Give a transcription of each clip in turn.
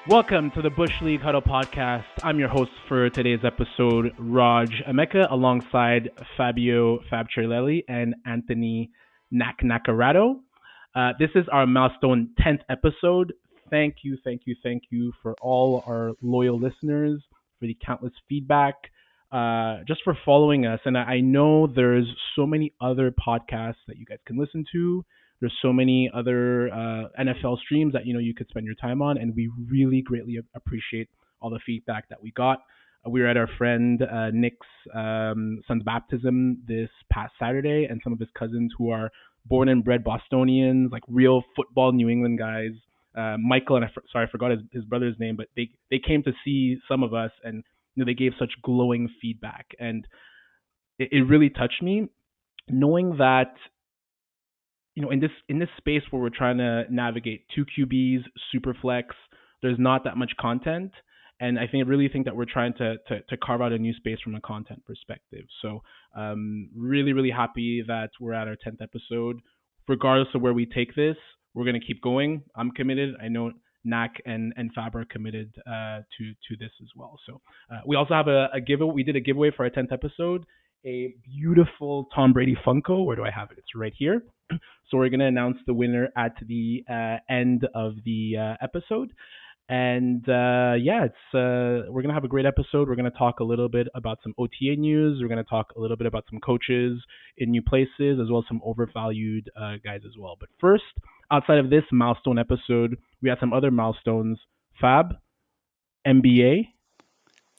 Welcome to the Bush League Huddle podcast. I'm your host for today's episode, Raj Emeka, alongside Fabio Fabcirelli and Anthony Nacarado. This is our milestone 10th episode. Thank you for all our loyal listeners, for the countless feedback, just for following us. And I know there's so many other podcasts that you guys can listen to. There's so many other NFL streams that you could spend your time on, and we really greatly appreciate all the feedback that we got. We were at our friend Nick's son's baptism this past Saturday, and some of his cousins who are born and bred Bostonians, like real football New England guys. Michael and I forgot his brother's name, but they came to see some of us, and they gave such glowing feedback, and it really touched me, knowing that in this space where we're trying to navigate two QBs, super flex, there's not that much content, and I really think that we're trying to carve out a new space from a content perspective. So, really happy that we're at our 10th episode. Regardless of where we take this, we're gonna keep going. I'm committed. I know Nak and Fab are committed to this as well. So, we also have a giveaway. We did a giveaway for our 10th episode. A beautiful Tom Brady Funko. Where do I have it? It's right here. So we're going to announce the winner at the end of the episode. And we're going to have a great episode. We're going to talk a little bit about some OTA news. We're going to talk a little bit about some coaches in new places, as well as some overvalued guys as well. But first, outside of this milestone episode, we have some other milestones. Fab, MBA.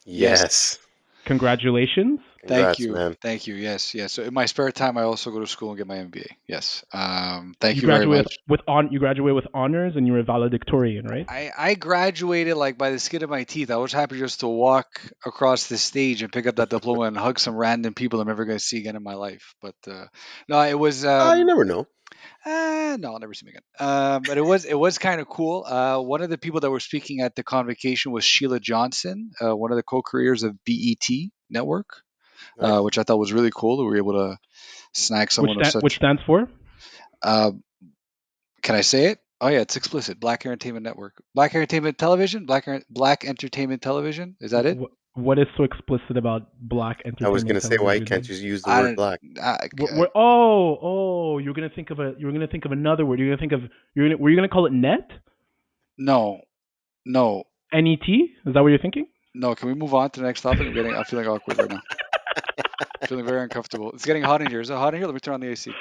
Yes. Congratulations. Congrats, Thank you. man. Thank you. Yes. So in my spare time, I also go to school and get my MBA. Yes. Thank you very much. You graduate with honors, and you're a valedictorian, right? I graduated like by the skin of my teeth. I was happy just to walk across the stage and pick up that diploma and hug some random people I'm never going to see again in my life. But no, it was. You never know. No, I'll never see him again. But it was kind of cool. One of the people that were speaking at the convocation was Sheila Johnson, one of the co-creators of BET Network. Nice. Which I thought was really cool. We were able to snag someone which stands for? Can I say it? Oh yeah, it's explicit. Black Entertainment Network, Black Entertainment Television, Black Entertainment Television. Is that it? What is so explicit about Black Entertainment? I was gonna say, why can't you use the word black? You're gonna think of another word. Were you gonna call it net? No. NET? Is that what you're thinking? No. Can we move on to the next topic? I'm feeling awkward right now. I'm feeling very uncomfortable. It's getting hot in here. Is it hot in here? Let me turn on the AC.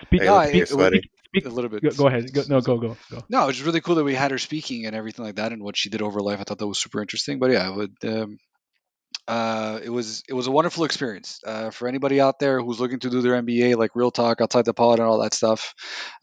Speak a little bit. Go ahead. Go. No, it was really cool that we had her speaking and everything like that, and what she did over life. I thought that was super interesting. But yeah, it was a wonderful experience for anybody out there who's looking to do their MBA, like real talk outside the pod and all that stuff.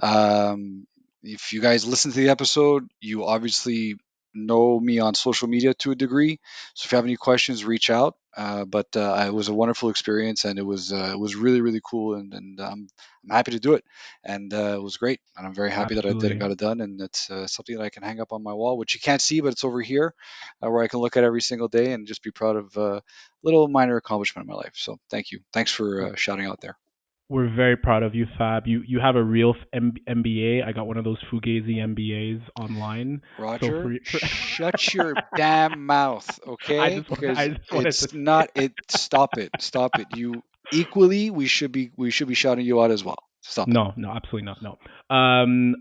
If you guys listen to the episode, you obviously know me on social media to a degree. So if you have any questions, reach out. But it was a wonderful experience, and it was really, really cool, and I'm happy to do it, and it was great, and I'm very happy that I did and got it done, and it's something that I can hang up on my wall, which you can't see, but it's over here, where I can look at every single day and just be proud of a little minor accomplishment in my life. So thank you, thanks for shouting out there. We're very proud of you, Fab. You have a real MBA. I got one of those Fugazi MBAs online. Roger, shut your damn mouth, okay? Stop it. You equally, we should be shouting you out as well. Stop. No, absolutely not. No.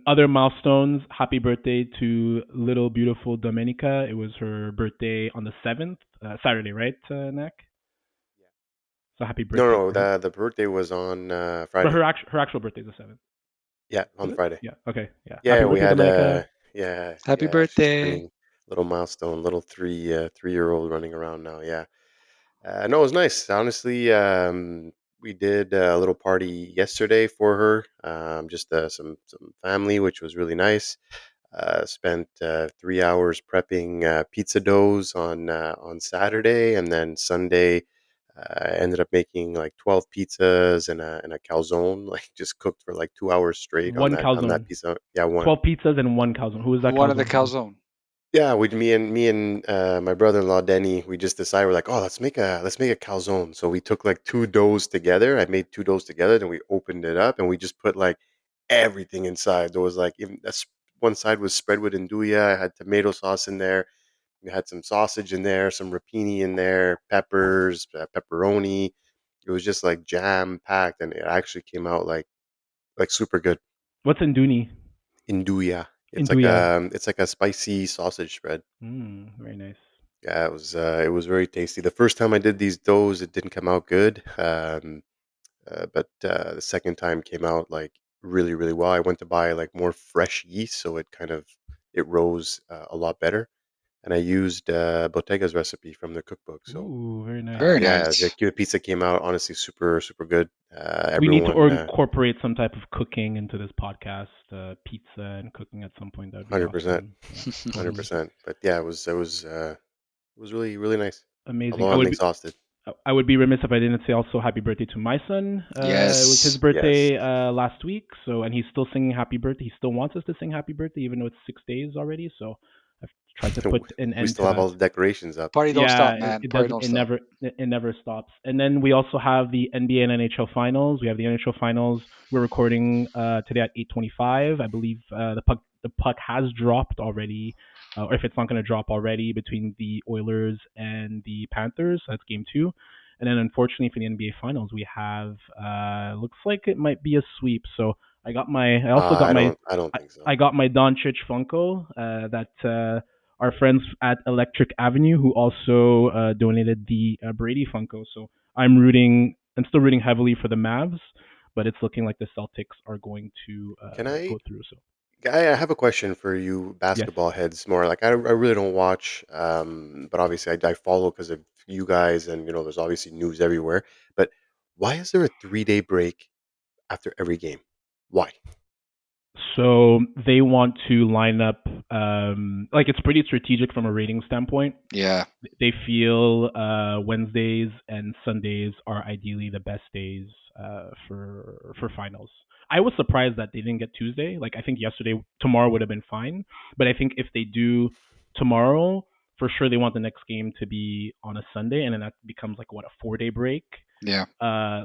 Other milestones. Happy birthday to little beautiful Domenica. It was her birthday on the 7th, Saturday, right, Nick? So happy birthday. No, the birthday was on Friday. But her actual birthday is the 7th. Yeah, on Friday. Yeah. Okay. Yeah. Yeah, we had Happy birthday. Little milestone, little 3-year-old running around now. Yeah. No, it was nice. Honestly, we did a little party yesterday for her. Just some family, which was really nice. Spent 3 hours prepping pizza doughs on Saturday, and then Sunday ended up making like 12 pizzas and a calzone, like just cooked for like 2 hours straight on that pizza. Yeah, 12 pizzas and one calzone. Who was that? One of the calzone. Yeah, me and my brother-in-law Denny, we just decided, we're like, oh, let's make a calzone. So we took like two doughs together. I made two doughs together, then we opened it up and we just put like everything inside. There was like one side was spread with nduja. I had tomato sauce in there. We had some sausage in there, some rapini in there, peppers, pepperoni. It was just like jam packed, and it actually came out like super good. What's Induni? Nduja. Induya. It's like a spicy sausage spread. Very nice. Yeah, it was very tasty. The first time I did these doughs, it didn't come out good. But the second time came out like really, really well. I went to buy like more fresh yeast, so it rose a lot better. And I used Bottega's recipe from the cookbook. So Ooh, very nice. Very yeah, the nice. Cuba pizza came out honestly super, super good. We need to Everyone, incorporate some type of cooking into this podcast, pizza and cooking at some point. That would be 100%, awesome. Yeah, hundred totally percent. But yeah, it was really, really nice. amazing. Although I'm exhausted. I would be remiss if I didn't say also happy birthday to my son. It was his Yes. Yes, birthday last week, so and he's still singing happy birthday. He still wants us to sing happy birthday, even though it's 6 days already. So I've tried to put an we end still to have that. all the decorations up. Party don't Yeah, stop, man. it Party doesn't. don't stop. It never stops. And then we also have the NBA and NHL finals. We have the NHL finals. We're recording today at 8:25. I believe the puck has dropped already, or if it's not going to drop already, between the Oilers and the Panthers. That's game two. And then unfortunately for the NBA finals, we have looks like it might be a sweep. So I also got my I don't think so. I got my Doncic Funko that our friends at Electric Avenue who also donated the Brady Funko. So I'm still rooting heavily for the Mavs, but it's looking like the Celtics are going to Can go through. So I have a question for you, yes. basketball heads. More like I really don't watch, but obviously I follow because of you guys, and there's obviously news everywhere. But why is there a 3 day break after every game? Why? So they want to line up, like it's pretty strategic from a rating standpoint. Yeah. They feel Wednesdays and Sundays are ideally the best days for finals. I was surprised that they didn't get Tuesday. Like I think tomorrow would have been fine, but I think if they do tomorrow, for sure they want the next game to be on a Sunday, and then that becomes like what, a 4 day break. Yeah.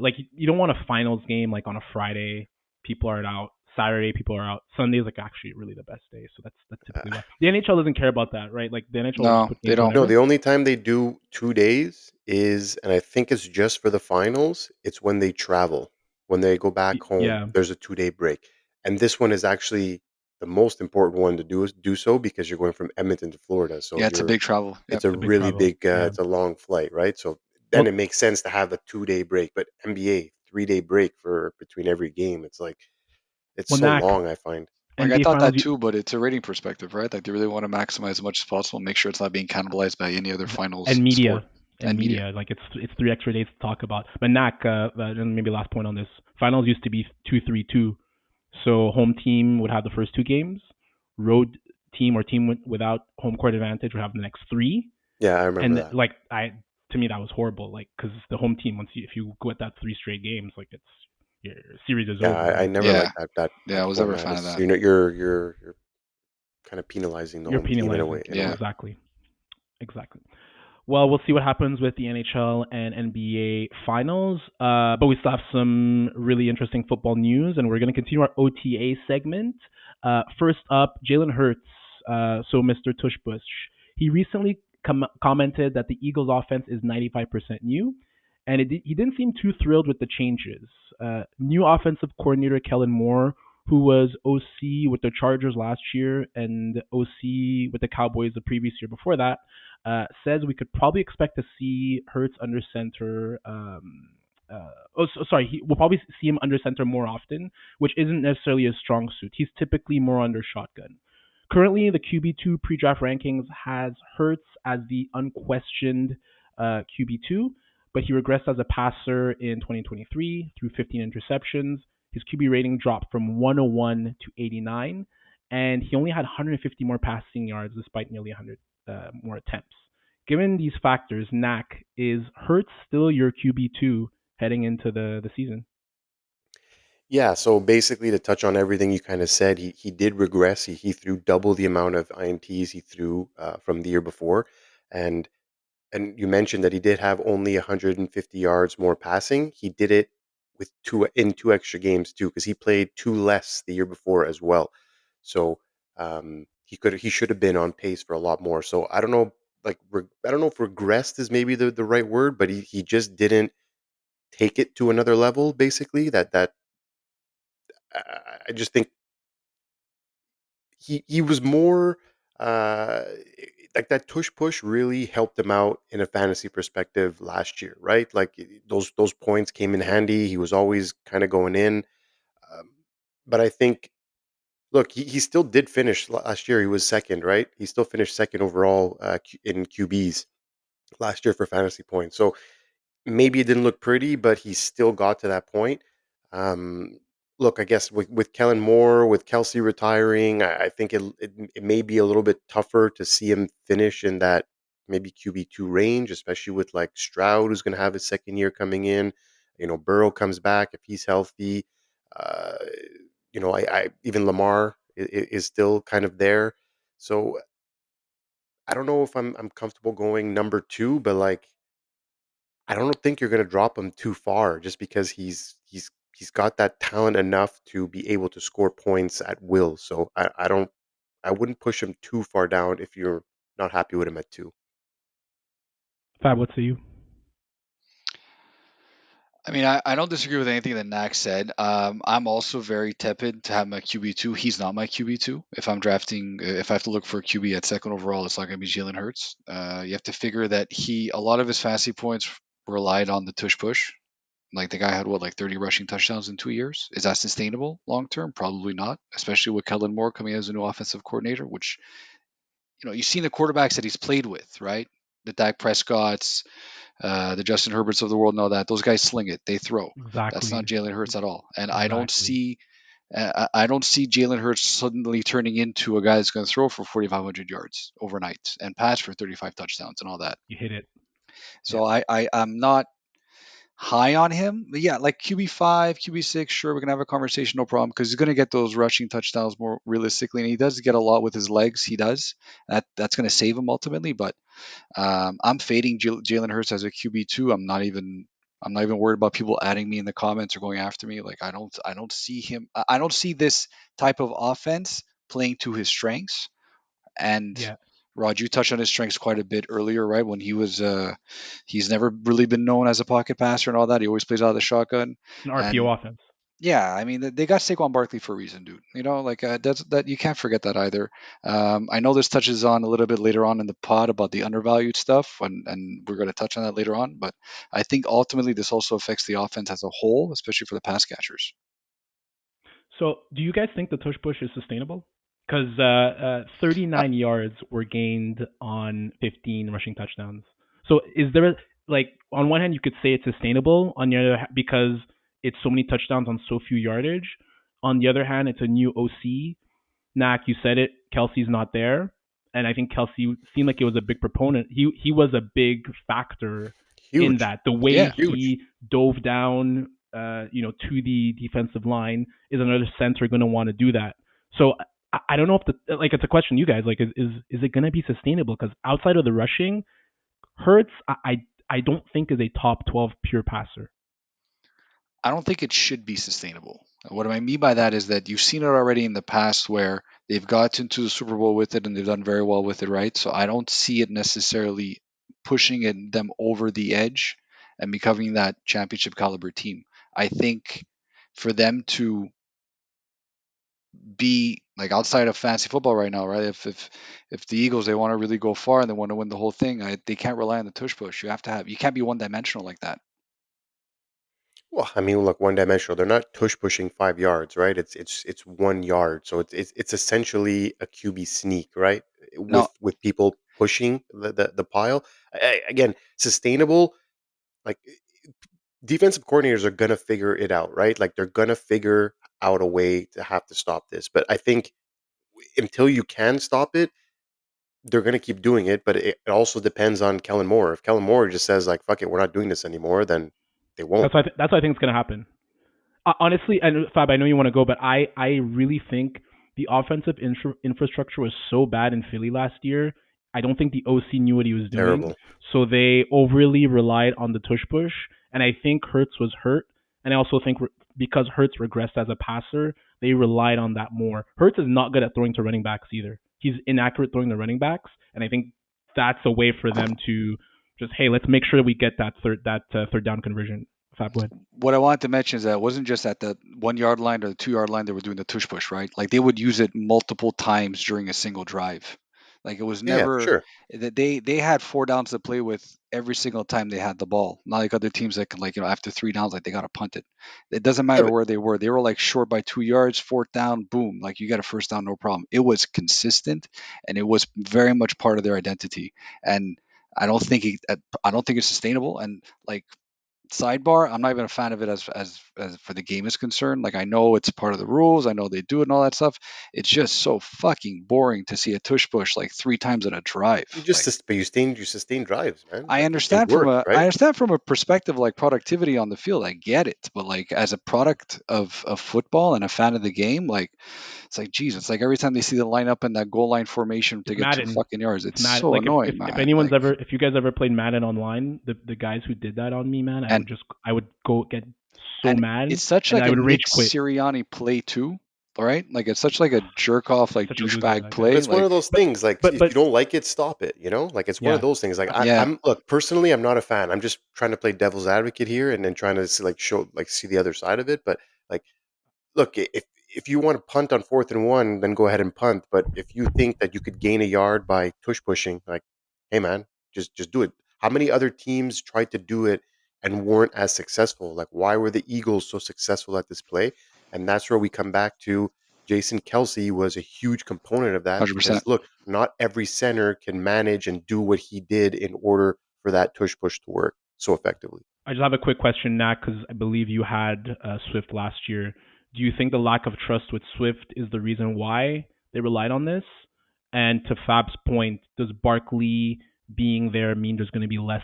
Like you don't want a finals game like on a Friday. People are out. Saturday people are out. Sunday is like actually really the best day. So that's typically Uh, why the NHL doesn't care about that, right? Like the NHL will just No, put they games don't. no, whenever. the only time they do 2 days is, and I think it's just for the finals. It's when they travel. When they go back home, Yeah. there's a 2 day break, and this one is actually the most important one to do so because you're going from Edmonton to Florida. So Yeah, it's a big travel. Yep. it's a It's a big really travel. big, Yeah. it's a long flight, right? So then Well, it makes sense to have a 2 day break. But NBA 3 day break for between every game. It's like it's well, so Knack, long. I find. Like I NBA thought finals that too, but it's a rating perspective, right? Like they really want to maximize as much as possible, make sure it's not being cannibalized by any other finals and sport media. media. Like it's 3 extra days to talk about. But Knack, and maybe last point on this. Finals used to be 2-3-2. So home team would have the first two games. Road team or team without home court advantage would have the next three. Yeah, I remember And that. like to me that was horrible. Like because the home team if you go at that three straight games, like it's your series is Yeah, over, I right? never Yeah. liked that Yeah, I that was never a format. fan of Is that. you're kind of penalizing the You're home team in a penalizing. way. In a Yeah. way. Exactly. Exactly. Well, we'll see what happens with the NHL and NBA finals. But we still have some really interesting football news, and we're going to continue our OTA segment. First up, Jalen Hurts, so Mr. TushPush. He recently commented that the Eagles' offense is 95% new, and he didn't seem too thrilled with the changes. New offensive coordinator Kellen Moore, who was OC with the Chargers last year and OC with the Cowboys the previous year before that, says we could probably expect to see Hurts under center. We'll probably see him under center more often, which isn't necessarily his strong suit. He's typically more under shotgun. Currently, the QB2 pre-draft rankings has Hurts as the unquestioned QB2, but he regressed as a passer in 2023 through 15 interceptions. His QB rating dropped from 101 to 89, and he only had 150 more passing yards despite nearly 100 more attempts. Given these factors, Knack, is Hurts still your QB2 heading into the season? Yeah, so basically to touch on everything you kind of said, he did regress. He threw double the amount of INTs he threw from the year before, and you mentioned that he did have only 150 yards more passing. He did it with two extra games too, because he played two less the year before as well. So He should have been on pace for a lot more. So I don't know, like I don't know if regressed is maybe the right word, but he just didn't take it to another level. Basically, that I just think he was more uh like that tush push really helped him out in a fantasy perspective last year, right? Like those points came in handy. He was always kind of going in. Um, but I think, look, he still did finish last year. He was second, right? He still finished second overall in QBs last year for fantasy points. So maybe it didn't look pretty, but he still got to that point. Um, Look, I guess with Kellen Moore, with Kelsey retiring, I think it may be a little bit tougher to see him finish in that maybe QB2 range, especially with like Stroud, who's going to have his second year coming in. Burrow comes back if he's healthy. Uh, I even Lamar is still kind of there. So I don't know if I'm comfortable going number two, but like I don't think you're gonna drop him too far just because he's got that talent enough to be able to score points at will. So I wouldn't push him too far down if you're not happy with him at two. Fab, what say you? I mean, I don't disagree with anything that Nak said. I'm also very tepid to have my QB2. He's not my QB2. If I'm drafting, if I have to look for a QB at second overall, it's not going to be Jalen Hurts. You have to figure that a lot of his fantasy points relied on the tush push. Like the guy had what, like 30 rushing touchdowns in 2 years. Is that sustainable long term? Probably not, especially with Kellen Moore coming as a new offensive coordinator, which, you've seen the quarterbacks that he's played with, right? The Dak Prescott's, the Justin Herberts of the world know that those guys sling it, they throw. That's not Exactly. Jalen Hurts at all. And Exactly. I don't see Jalen Hurts suddenly turning into a guy that's going to throw for 4,500 yards overnight and pass for 35 touchdowns and all that. You hit it. Yeah. So I'm not high on him. But yeah, like QB5, QB6, sure, we can have a conversation, no problem, because he's going to get those rushing touchdowns more realistically, and he does get a lot with his legs. He does. That's going to save him ultimately, but I'm fading Jalen Hurts as a QB2. I'm not even worried about people adding me in the comments or going after me. Like I don't see him. I don't see this type of offense playing to his strengths. And Yeah. Rod, you touched on his strengths quite a bit earlier, right? When he's never really been known as a pocket passer and all that. He always plays out of the shotgun. An And RPO offense. yeah, I mean, they got Saquon Barkley for a reason, dude. Like that you can't forget that either. I know this touches on a little bit later on in the pod about the undervalued stuff, and we're going to touch on that later on. But I think ultimately this also affects the offense as a whole, especially for the pass catchers. So, do you guys think the tush push is sustainable? Because Uh, 39 yards were gained on 15 rushing touchdowns. So, is there like on one hand you could say it's sustainable, on the other because it's so many touchdowns on so few yardage. On the other hand, it's a new OC. Nak, you said it. Kelsey's not there, and I think Kelsey seemed like he was a big proponent. He was a big factor in Huge, that. The way yeah, huge. he dove down, to the defensive line is another center going to want to do that. So I don't know if it's a question to you guys, like is it going to be sustainable? Because outside of the rushing, Hurts I don't think is a top 12 pure passer. I don't think it should be sustainable. What I mean by that is that you've seen it already in the past where they've gotten to the Super Bowl with it and they've done very well with it, right? So I don't see it necessarily them over the edge and becoming that championship caliber team. I think for them to be like outside of fantasy football right now, right? If the Eagles, they want to really go far and they want to win the whole thing, they can't rely on the tush push. You can't be one dimensional like that. Well, I mean, look, one dimensional. They're not tush pushing 5 yards, right? It's 1 yard, so it's essentially a QB sneak, right? No, With people pushing the pile. Again, sustainable. Like defensive coordinators are gonna figure it out, right? Like they're gonna figure out a way to have to stop this. But I think until you can stop it, they're gonna keep doing it. But it also depends on Kellen Moore. If Kellen Moore just says like "fuck it, we're not doing this anymore," then they won't. That's what I think is going to happen. Honestly, and Fab, I know you want to go, but I really think the offensive infrastructure was so bad in Philly last year. I don't think the OC knew what he was doing, Terrible. so they overly relied on the tush push. And I think Hurts was hurt, and I also think because Hurts regressed as a passer, they relied on that more. Hurts is not good at throwing to running backs either. He's inaccurate throwing to running backs, and I think that's a way for them to just, hey, let's make sure we get that third down conversion. Fab, go ahead. What I wanted to mention is that it wasn't just at the 1 yard line or the 2 yard line they were doing the tush push, right? Like they would use it multiple times during a single drive. Like it was Yeah, for never sure. that they had 4 downs to play with every single time they had the ball. Not like other teams that can, like, after 3 downs, like they got to punt it. It doesn't Yeah, matter but where they were. They were like short by 2 yards, fourth down, boom, like you got a first down, no problem. It was consistent, and it was very much part of their identity. And I don't think I don't think it's sustainable. And like, sidebar, I'm not even a fan of it as for the game is concerned. Like, I know it's part of the rules, I know they do it and all that stuff. It's just so fucking boring to see a tush push like 3 times in a drive. Like, but you sustain drives, man. I Like it understand from worked, a I right? understand from a perspective like productivity on the field, I get it. But like as a product of football and a fan of the game, like it's like, geez, it's like every time they see the line up in that goal line formation to It's get two Madden. fucking yards, It's it's Madden. so Like annoying, man. Like, if you guys ever played Madden online, the guys who did that on me, man, and I would go get so and mad it's such and like I a would Nick rage quit. Sirianni play too, right? Like it's such like a jerk off, like Such a loser, douchebag that guy. But play. it's one Like, of those But things. Like but if you but don't like it, stop it. Like it's one of yeah, those things. Like yeah, I'm look personally, I'm not a fan. I'm just trying to play devil's advocate here and then trying to see, like see the other side of it. But like look, if you want to punt on 4th and 1, then go ahead and punt. But if you think that you could gain a yard by tush pushing, like, hey man, just do it. How many other teams tried to do it and weren't as successful? Like, why were the Eagles so successful at this play? And that's where we come back to Jason Kelsey was a huge component of that 100%. because look, not every center can manage and do what he did in order for that tush push to work so effectively. I just have a quick question, Nat, because I believe you had Swift last year. Do you think the lack of trust with Swift is the reason why they relied on this? And to Fab's point, does Barkley being there mean there's going to be less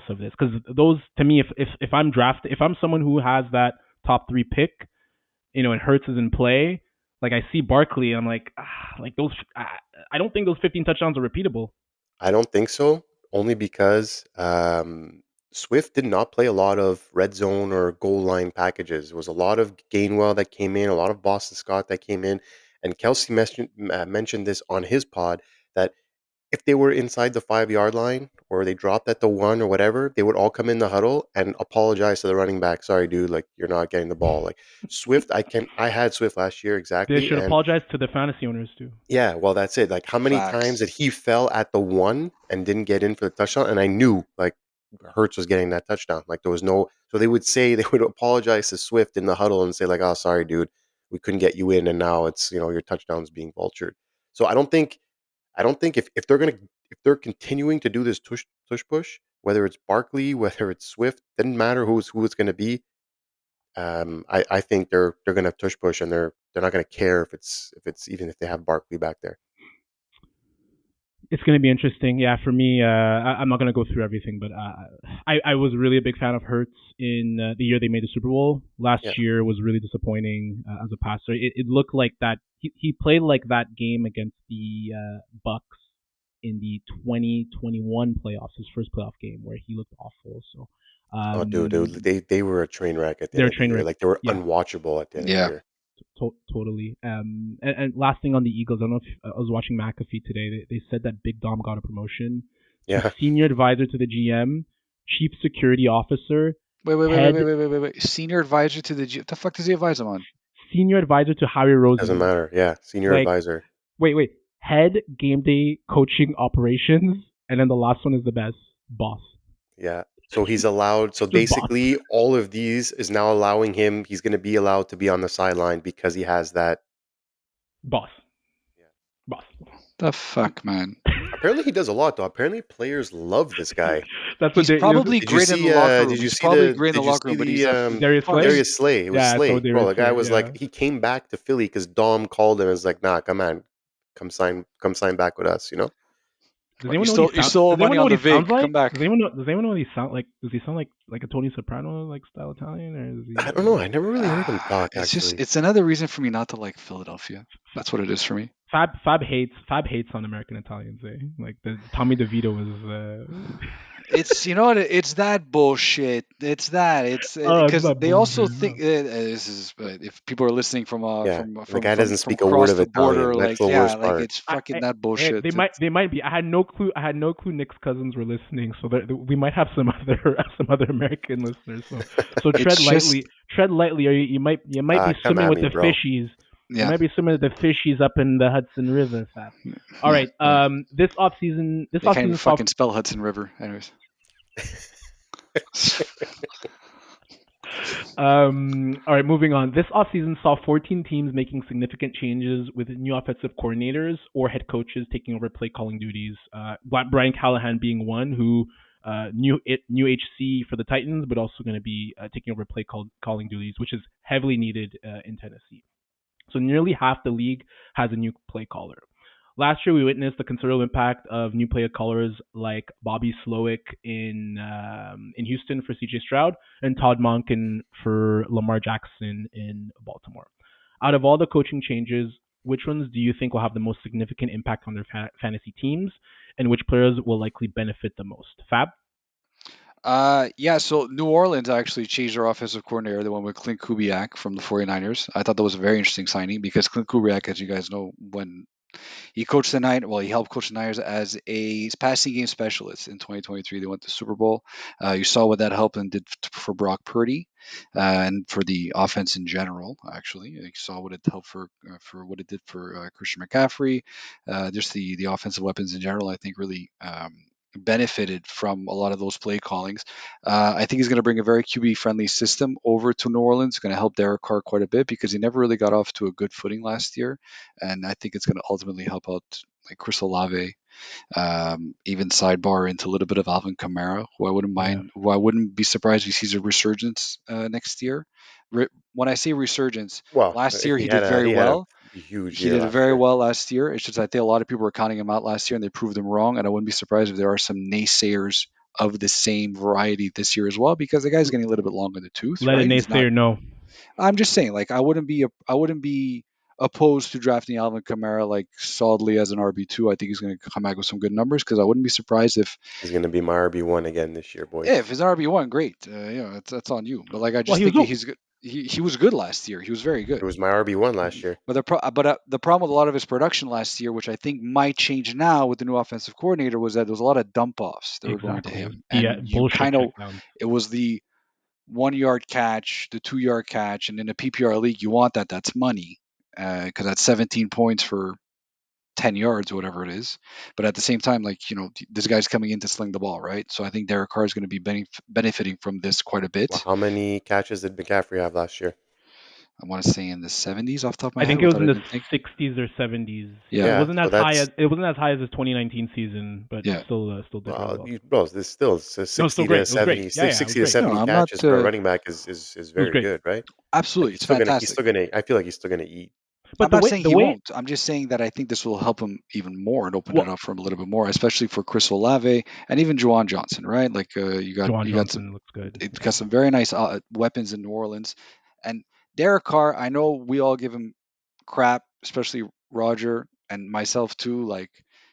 of this? Because those, to me, if I'm drafted, if I'm someone who has that top 3 pick, and Hurts is in play, like I see Barkley, I'm like those. I don't think those 15 touchdowns are repeatable. I don't think so, only because Swift did not play a lot of red zone or goal line packages. There was a lot of Gainwell that came in, a lot of Boston Scott that came in, and Kelsey mentioned this on his pod that if they were inside the 5 yard line or they dropped at the 1 or whatever, they would all come in the huddle and apologize to the running back. Sorry, dude, like you're not getting the ball. Like Swift, I had Swift last year They exactly, should and apologize to the fantasy owners too. yeah, well, that's it. Like, how many times that Facts. he fell at the 1 and didn't get in for the touchdown? And I knew, like, Hurts was getting that touchdown. Like, there was no. So they would say they would apologize to Swift in the huddle and say like, "Oh, sorry, dude, we couldn't get you in, and now it's your touchdown's being vultured." So I don't think if they're continuing to do this tush push, whether it's Barkley, whether it's Swift, doesn't matter who it's going to be. I think they're going to tush push, and they're not going to care if it's even if they have Barkley back there. It's going to be interesting. Yeah, for me, I'm not going to go through everything, but I was really a big fan of Hurts in the year they made the Super Bowl. Last Yeah. year was really disappointing as a passer. It looked like that he played like that game against the Bucs in the 2021 playoffs, his first playoff game, where he looked awful. So Oh, dude, they were a train wreck at the they're end a of the train year. wreck. Like they were Yeah, unwatchable at the end of the Yeah. year. totally. And last thing on the Eagles, I don't know if I was watching McAfee today. They said that Big Dom got a promotion to Yeah, senior advisor to the GM, chief security officer, head Wait. Senior advisor to the What the fuck does he advise him on? senior advisor to Harry doesn't Roseman. matter. Yeah, senior Like, advisor. wait, head game day coaching operations, and then the last one is the best, boss. Yeah. So he's allowed. So Just boss, basically, all of these is now allowing him. He's going to be allowed to be on the sideline because he has that. boss, Yeah. boss. The fuck, man. Apparently, he does a lot though. Apparently, players love this guy. That's what He's they. probably Did you great in the see? locker room. Did you He's see probably the? great in the Did you locker see room, but he's a Darius Slay. fucking. Darius Slay? It was Yeah, I saw Slay, bro. Darius The guy Slay. was Yeah. like, he came back to Philly because Dom called him and was like, "Nah, come on, come sign back with us." Does You anyone know what he still you sounds? still owe Does anyone money know on what the he sounds vig. like? Come back. Does anyone know what he sound like? Does he sound like a Tony Soprano like style Italian, or is I he? don't know. I never really heard him talk actually. It's another reason for me not to like Philadelphia. That's what it is for me. Fab hates on American Italians. Eh? Like the Tommy DeVito was. It's you know what it's that bullshit. It's that it's Oh, it's because not they also bullshit. think No. this is if people are listening from Yeah, and the guy doesn't from speak a word across of the Italian. border, That's like the yeah, worst like part. it's fucking that bullshit. They might be. I had no clue. I had no clue Nick's cousins were listening. So we might have some other some other American listeners. So It's tread just lightly. Tread lightly, or you might be Come swimming at with me, the bro. fishies. You yeah, might be swimming with the fishies up in the Hudson River, fam. All yeah. right. Well, This they off can't even season saw. fucking spell Hudson River, anyways. All right, moving on. This offseason saw 14 teams making significant changes with new offensive coordinators or head coaches taking over play calling duties. Brian Callahan being one who new HC for the Titans, but also going to be taking over calling duties, which is heavily needed in Tennessee. So nearly half the league has a new play caller. Last year, we witnessed the considerable impact of new play callers like Bobby Slowick in Houston for C.J. Stroud and Todd Monken for Lamar Jackson in Baltimore. Out of all the coaching changes, which ones do you think will have the most significant impact on their fantasy teams, and which players will likely benefit the most? Fab? Yeah, so New Orleans actually changed their offensive coordinator. They went with Clint Kubiak from the 49ers. I thought that was a very interesting signing because Clint Kubiak, as you guys know, when he coached the Niners. Well, he helped coach the Niners as a passing game specialist in 2023. They went to the Super Bowl. You saw what that helped and did for Brock Purdy, and for the offense in general. Actually, you saw what it helped for what it did for Christian McCaffrey. Just the offensive weapons in general. I think really. Benefited from a lot of those play callings. I think he's going to bring a very QB friendly system over to New Orleans. Going to help Derek Carr quite a bit because he never really got off to a good footing last year, and I think it's going to ultimately help out like Chris Olave. Even sidebar into a little bit of Alvin Kamara, who I wouldn't Yeah. mind, who I wouldn't be surprised if he sees a resurgence next year. When I say resurgence, Well, last year he did very he had a well. huge He year did last very year. well last year. It's just I think a lot of people were counting him out last year and they proved him wrong. And I wouldn't be surprised if there are some naysayers of the same variety this year as well because the guy's getting a little bit long in the tooth, Let a right? He's not naysayer know. I'm just saying, like, I wouldn't be opposed to drafting Alvin Kamara like solidly as an RB2. I think he's going to come back with some good numbers because I wouldn't be surprised He's going to be my RB1 again this year, if boys. his RB1, great. That's on you. But like, I Well, just he was think doing. he's good. He was good last year. He was very It good. was my RB1 last year. But the problem with a lot of his production last year, which I think might change now with the new offensive coordinator, was that there was a lot of dump offs that were going to Exactly. him, The and you bullshit kind of checkdowns. it was the 1 yard catch, the 2 yard catch, and in a PPR league, you want that. That's money because that's 17 points for 10 yards or whatever it is. But at the same time, like, this guy's coming in to sling the ball, right? So I think Derek Carr is going to be benefiting from this quite a Well, bit. how many catches did McCaffrey have last year? I want to say in the 70s off the top of my I head think it was without in the even thinking. 60s or 70s. It Yeah, Yeah, wasn't so as high that's as it wasn't as high as his 2019 season, but yeah. still did really well. bro. This still so No, still 60 to great. It was great. 70, Yeah, yeah, it was 60 to great. No, 70 I'm not. catches for a running back is It was very great. good, right? Like Absolutely, it's he's fantastic. still gonna. I feel like he's still gonna eat. But I'm not saying the he way won't. I'm just saying that I think this will help him even more and open it well, up for him a little bit more, especially for Chris Olave and even Juwan Johnson, right? Like Juwan you got some Johnson looks good. it's Yeah. got some very nice weapons in New Orleans, and Derek Carr. I know we all give him crap, especially Roger and myself too. Like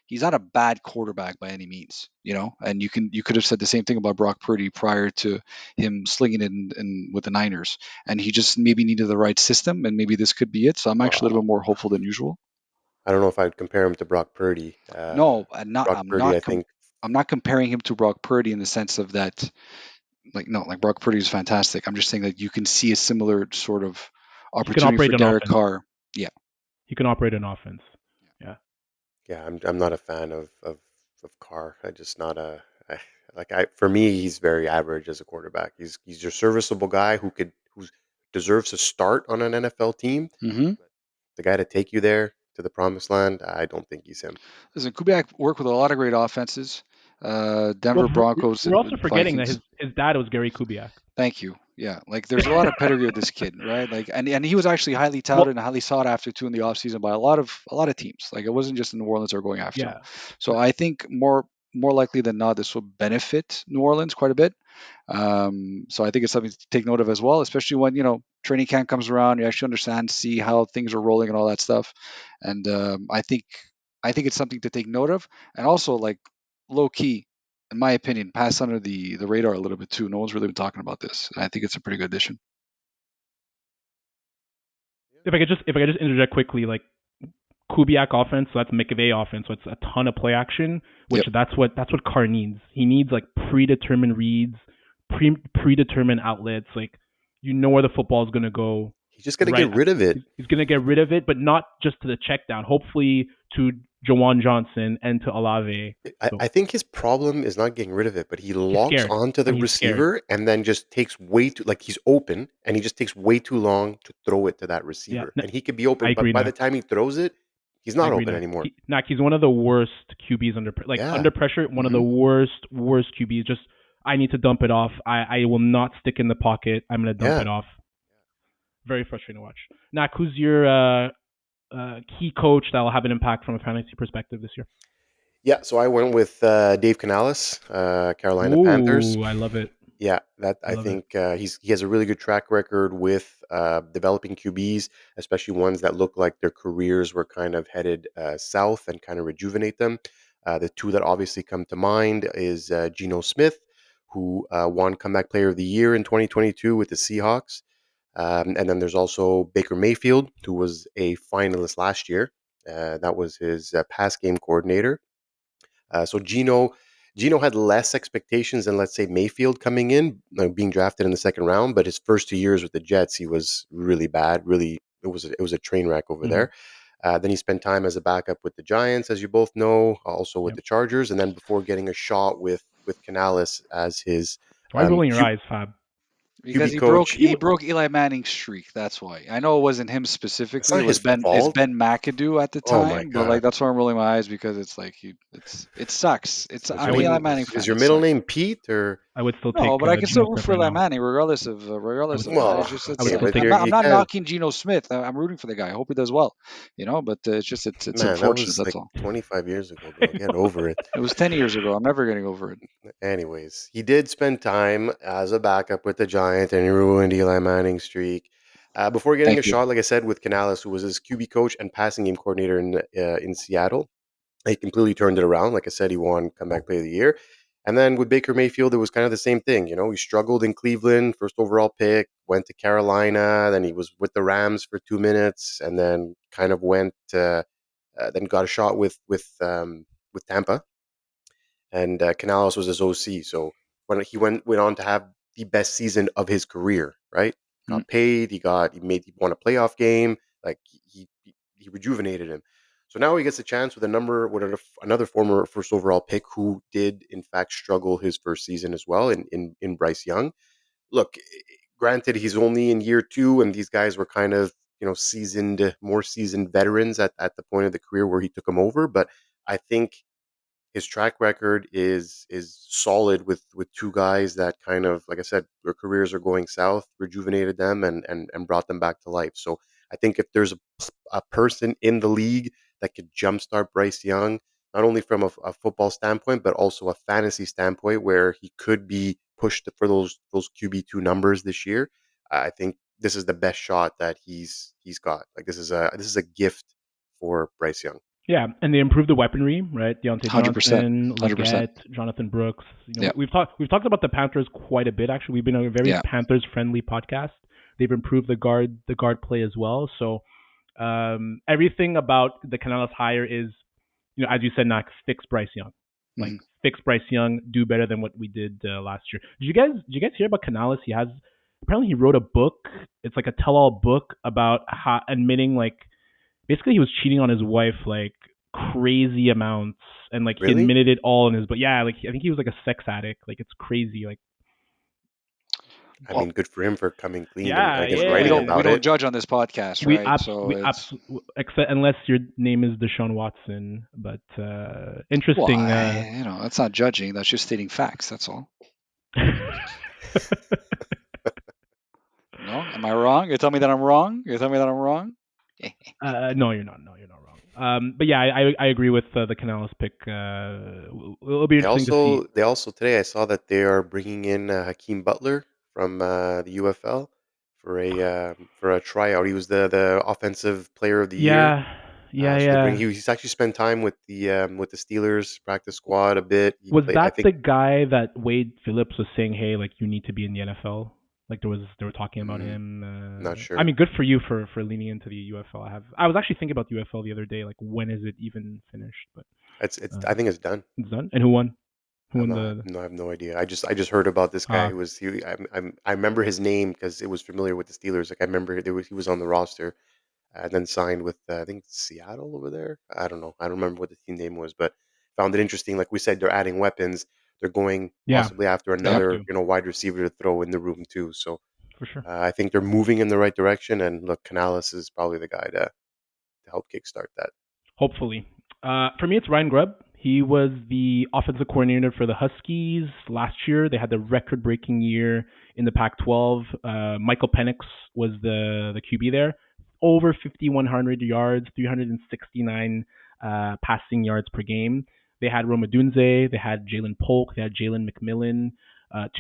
he's not a bad quarterback by any means, And you could have said the same thing about Brock Purdy prior to him slinging it in with the Niners, and he just maybe needed the right system, and maybe this could be it. So I'm actually a little Well, bit more hopeful than usual. I don't know if I'd compare him to Brock Purdy. No, I'm not. Brock Purdy, I think. I'm not comparing him to Brock Purdy in the sense of that. Like no, like Brock Purdy is fantastic. I'm just saying that you can see a similar sort of He can opportunity operate for an Derek offense. Carr. Yeah. He can operate an offense. Yeah. Yeah, I'm not a fan of Carr. I just not a I, like I for me he's very average as a quarterback. He's your serviceable guy who deserves to start on an NFL team. hmm But the guy to take you there to the promised land, I don't think he's him. Listen, Kubiak worked with a lot of great offenses. Well, Denver Broncos, we're also forgetting that Vikings. his dad was Gary Kubiak. Thank you. Yeah, like there's a lot of pedigree with this kid, right? Like, and he was actually highly touted Well, and highly sought after too in the offseason by a lot of teams. Like, it wasn't just the New Orleans that were going after him. yeah. So I think more likely than not, this will benefit New Orleans quite a bit. So I think it's something to take note of as well, especially when training camp comes around. You actually understand, see how things are rolling and all that stuff. And I think it's something to take note of. And also, like, low key. in my opinion, passed under the radar a little bit too. No one's really been talking about this. I think it's a pretty good addition. If I could just interject quickly, like Kubiak offense, so that's McVay offense, so it's a ton of play action, which Yep. that's what Carr needs. He needs like predetermined reads, predetermined outlets, like you know where the football is gonna go. He's just got to Right, get rid of it. he's gonna get rid of it, but not just to the check down. Hopefully to Jawan Johnson and to Olave. So I think his problem is not getting rid of it, but he he's locks scared, onto the and he's scared. receiver and then just takes way too, like he's open and he just takes way too long to throw it to that Yeah, receiver. And he could be I open, but agree, by the Nak. time he throws it, he's I not agree, open Nak. anymore. He's one of the worst QBs Yeah. under pressure. One of the Mhm. worst QBs. Just I need to dump it off. I will not stick in the pocket. I'm gonna dump Yeah. it off. Very frustrating to watch. Nak, who's your key coach that will have an impact from a fantasy perspective this year? Yeah. So I went with Dave Canales, Carolina Panthers. Ooh, I love it. Yeah, that I I love it. think he has a really good track record with developing QBs, especially ones that look like their careers were kind of headed south and kind of rejuvenate them. The two that obviously come to mind is Geno Smith, who won Comeback Player of the Year in 2022 with the Seahawks, and then there's also Baker Mayfield, who was a finalist last year. That was his pass game coordinator. So Gino had less expectations than let's say Mayfield coming in, being drafted in the second round. But his first 2 years with the Jets, he was really bad. Really, it was a train wreck over Mm-hmm. there. Then he spent time as a backup with the Giants, as you both know, also with Yep. the Chargers, and then before getting a shot with Canales as his Why are you rolling your Q, eyes, Fab? Because QB coach. he broke Eli Manning's streak. That's why. I know it wasn't him It's specifically. not It was his Ben. It's fault. Ben McAdoo at the Oh my time. But god! like that's why I'm rolling my eyes because it's like it sucks. It's So, I I'm an would Eli Manning is fan. your It middle sucks. name Pete or? I would still No, take but I can Geno still root Smith for right Eli now. Manning I would regardless of still that. Well, It's just I would okay, still but take I'm you not can't. knocking Geno Smith. I'm rooting for the guy. I hope he does well. But it's Man, that unfortunate. was That's like all. 25 years ago, bro. Get over it. It was 10 years ago. I'm never getting over it. Anyways, he did spend time as a backup with the Giants and he ruined Eli Manning's streak. Before getting Thank a you. shot, like I said, with Canales, who was his QB coach and passing game coordinator in Seattle, he completely turned it around. Like I said, he won Comeback Player of the Year. And then with Baker Mayfield, it was kind of the same thing. You know, he struggled in Cleveland, first overall pick, went to Carolina, then he was with the Rams for 2 minutes, and then kind of then got a shot with Tampa, and Canales was his OC. So when he went on to have the best season of his career, right? Mm. Got paid. He won a playoff game. Like he rejuvenated him. So now he gets a chance with another former first overall pick who did in fact struggle his first season as well in Bryce Young. Look, granted he's only in year two, and these guys were kind of more seasoned veterans at the point of the career where he took them over. But I think his track record is solid with two guys that kind of, like I said, their careers are going south, rejuvenated them and brought them back to life. So I think if there's a person in the league that could jumpstart Bryce Young, not only from a football standpoint, but also a fantasy standpoint, where he could be pushed for those QB2 numbers this year, I think this is the best shot that he's got. Like this is a gift for Bryce Young. Yeah, and they improved the weaponry, right? Deontay 100%. Johnson, 100%. Leggett, Jonathan Brooks. You know, Yeah. we've talked about the Panthers quite a bit. Actually, we've been a very Yeah. Panthers friendly podcast. They've improved the guard play as well. So everything about the Canales hire is, as you said, not fix Bryce Young. Like Mhm. fix Bryce Young, do better than what we did last year. Did you guys hear about Canales? Apparently he wrote a book. It's like a tell-all book about how admitting like basically he was cheating on his wife like crazy amounts, and like he Really? admitted it all in his, but yeah, like I think he was like a sex addict. Like it's crazy. Like I Well, mean, good for him for coming clean and yeah, I guess we writing yeah. don't about it. judge on this podcast, We right? abs So we it's abs except unless your name is Deshaun Watson, but interesting. why that's not judging. That's just stating facts. That's all. No, am I wrong? You tell me that I'm wrong. You tell me that I'm wrong. No, you're not. No, you're not wrong. But yeah, I agree with the Canales pick. It'll be They interesting to see. also they also today I saw that they are bringing in Hakeem Butler from the UFL for a tryout. He was the offensive player of the year. Yeah, Yeah, So they bring yeah. he's actually spent time with the Steelers practice squad a bit. He Was played, I that think. the guy that Wade Phillips was saying, "Hey, like you need to be in the NFL"? Like they were talking about Mm, him. not I sure. mean, good for you for leaning into the UFL. I was actually thinking about the UFL the other day. Like, when is it even finished? But It's uh, I think it's done. it's done. And who won? Who I'm won not, the? no, I have no idea. I just heard about this guy Uh, who was I remember his name because it was familiar with the Steelers. Like I remember he was on the roster and then signed with I think Seattle over there. I don't know. I don't remember what the team name was, but found it interesting. Like we said, they're adding weapons. They're going yeah, possibly after they have another to wide receiver to throw in the room too. So for sure. I think they're moving in the right direction. And look, Canales is probably the guy to help kickstart that. Hopefully. For me, it's Ryan Grubb. He was the offensive coordinator for the Huskies last year. They had the record-breaking year in the Pac-12. Michael Penix was the QB there. Over 5,100 yards, 369 passing yards per game. They had Roma Dunze, they had Jalen Polk, they had Jalen McMillan.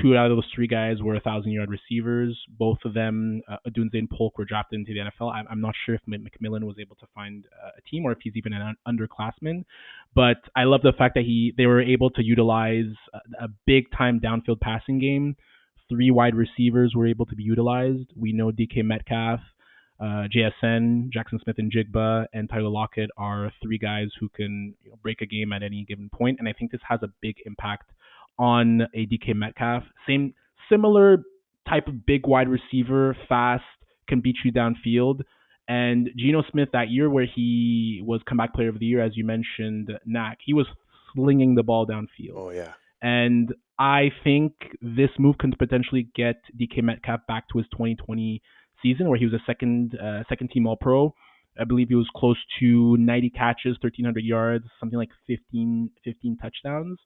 Two out of those three guys were 1,000-yard receivers. Both of them, Odunze and Polk, were drafted into the NFL. I'm not sure if McMillan was able to find a team or if he's even an underclassman. But I love the fact that they were able to utilize a big time downfield passing game. Three wide receivers were able to be utilized. We know DK Metcalf, JSN, Jackson Smith and Jigba, and Tyler Lockett are three guys who can break a game at any given point. And I think this has a big impact on a DK Metcalf. Similar type of big wide receiver, fast, can beat you downfield. And Geno Smith that year, where he was comeback player of the year, as you mentioned, Knack, he was slinging the ball downfield. Oh yeah. And I think this move can potentially get DK Metcalf back to his 2020 season, where he was a second team All Pro. I believe he was close to 90 catches, 1,300 yards, something like 15 touchdowns.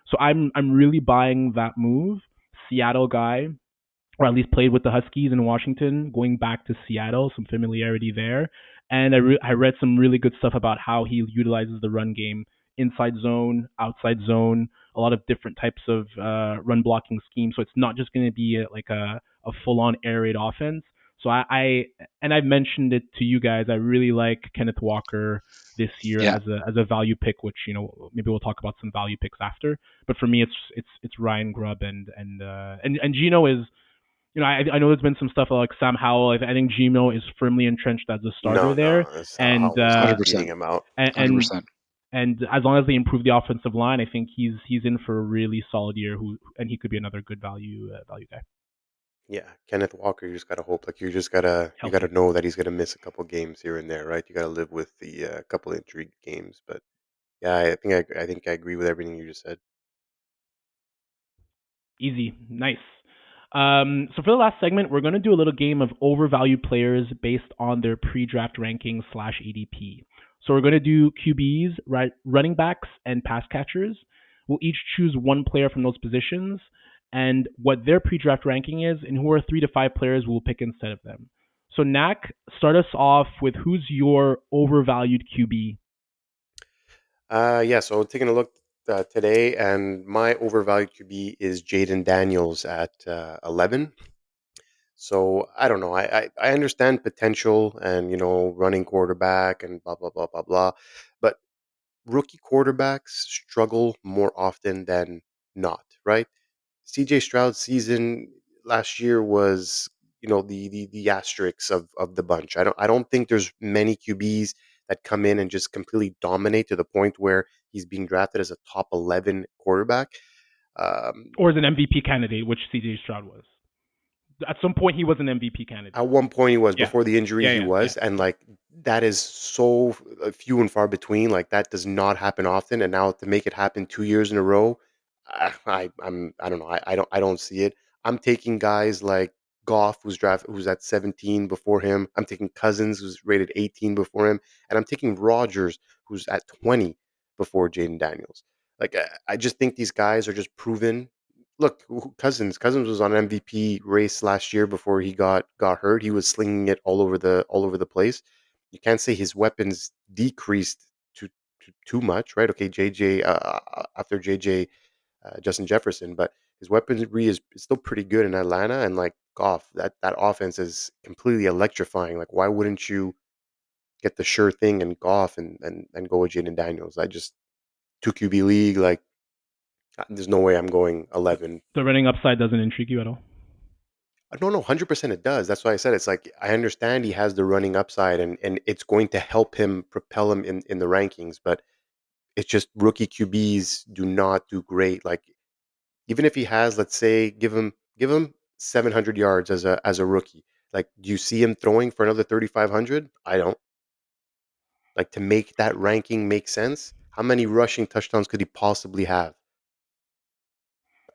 So I'm really buying that move. Seattle guy, or at least played with the Huskies in Washington, going back to Seattle, some familiarity there. And I read some really good stuff about how he utilizes the run game, inside zone, outside zone, a lot of different types of run blocking schemes. So it's not just going to be a full on air raid offense. So and I've mentioned it to you guys. I really like Kenneth Walker this year Yeah, as a value pick, which maybe we'll talk about some value picks after. But for me, it's Ryan Grubb and Gino is I know there's been some stuff like Sam Howell. I think Gino is firmly entrenched as a starter No, there, no, that's and Howell's hundred not beating percent, him out. and hundred and percent. and as long as they improve the offensive line, I think he's in for a really solid year. And he could be another good value guy. Yeah, Kenneth Walker, you just gotta hope. Like you gotta Healthy. know that he's gonna miss a couple games here and there, right? You gotta live with the couple injury games. But yeah, I think I agree with everything you just said. Easy. Nice. So for the last segment, we're going to do a little game of overvalued players based on their pre-draft ranking / ADP. So we're going to do QBs, right, running backs, and pass catchers. We'll each choose one player from those positions and what their pre-draft ranking is, and who are 3 to 5 players we'll pick instead of them. So Knack, start us off with who's your overvalued QB. Yeah. So taking a look today, and my overvalued QB is Jaden Daniels at 11. So I don't know. I understand potential and running quarterback and blah blah blah blah blah, but rookie quarterbacks struggle more often than not, right? CJ Stroud's season last year was, the asterisks of the bunch. I don't think there's many QBs that come in and just completely dominate to the point where he's being drafted as a top 11 quarterback. Um, Or as an MVP candidate, which CJ Stroud was. At some point, he was an MVP candidate. At one point, he was. Yeah. Before the injury, Yeah, he yeah. was, and like that is so few and far between. Like that does not happen often, and now to make it happen 2 years in a row, I don't know. I don't see it. I'm taking guys like Goff, who's at 17 before him. I'm taking Cousins, who's rated 18 before him, and I'm taking Rogers, who's at 20 before Jaden Daniels. Like I just think these guys are just proven. Look, Cousins was on MVP race last year before he got hurt. He was slinging it all over the place. You can't say his weapons decreased too too much, right? Okay, JJ after JJ Justin Jefferson, but his weaponry is still pretty good in Atlanta. And like Goff, that offense is completely electrifying. Like, why wouldn't you get the sure thing and go off and go with Jaden Daniels. I just 2 QB league, like there's no way I'm going 11. The running upside doesn't intrigue you at all. No, no, 100% it does. That's why I said it's like I understand he has the running upside and it's going to help him propel him in the rankings, but it's just rookie QBs do not do great. Like even if he has, let's say, give him 700 yards as a rookie. Like, do you see him throwing for another 3,500? I don't. Like to make that ranking make sense. How many rushing touchdowns could he possibly have?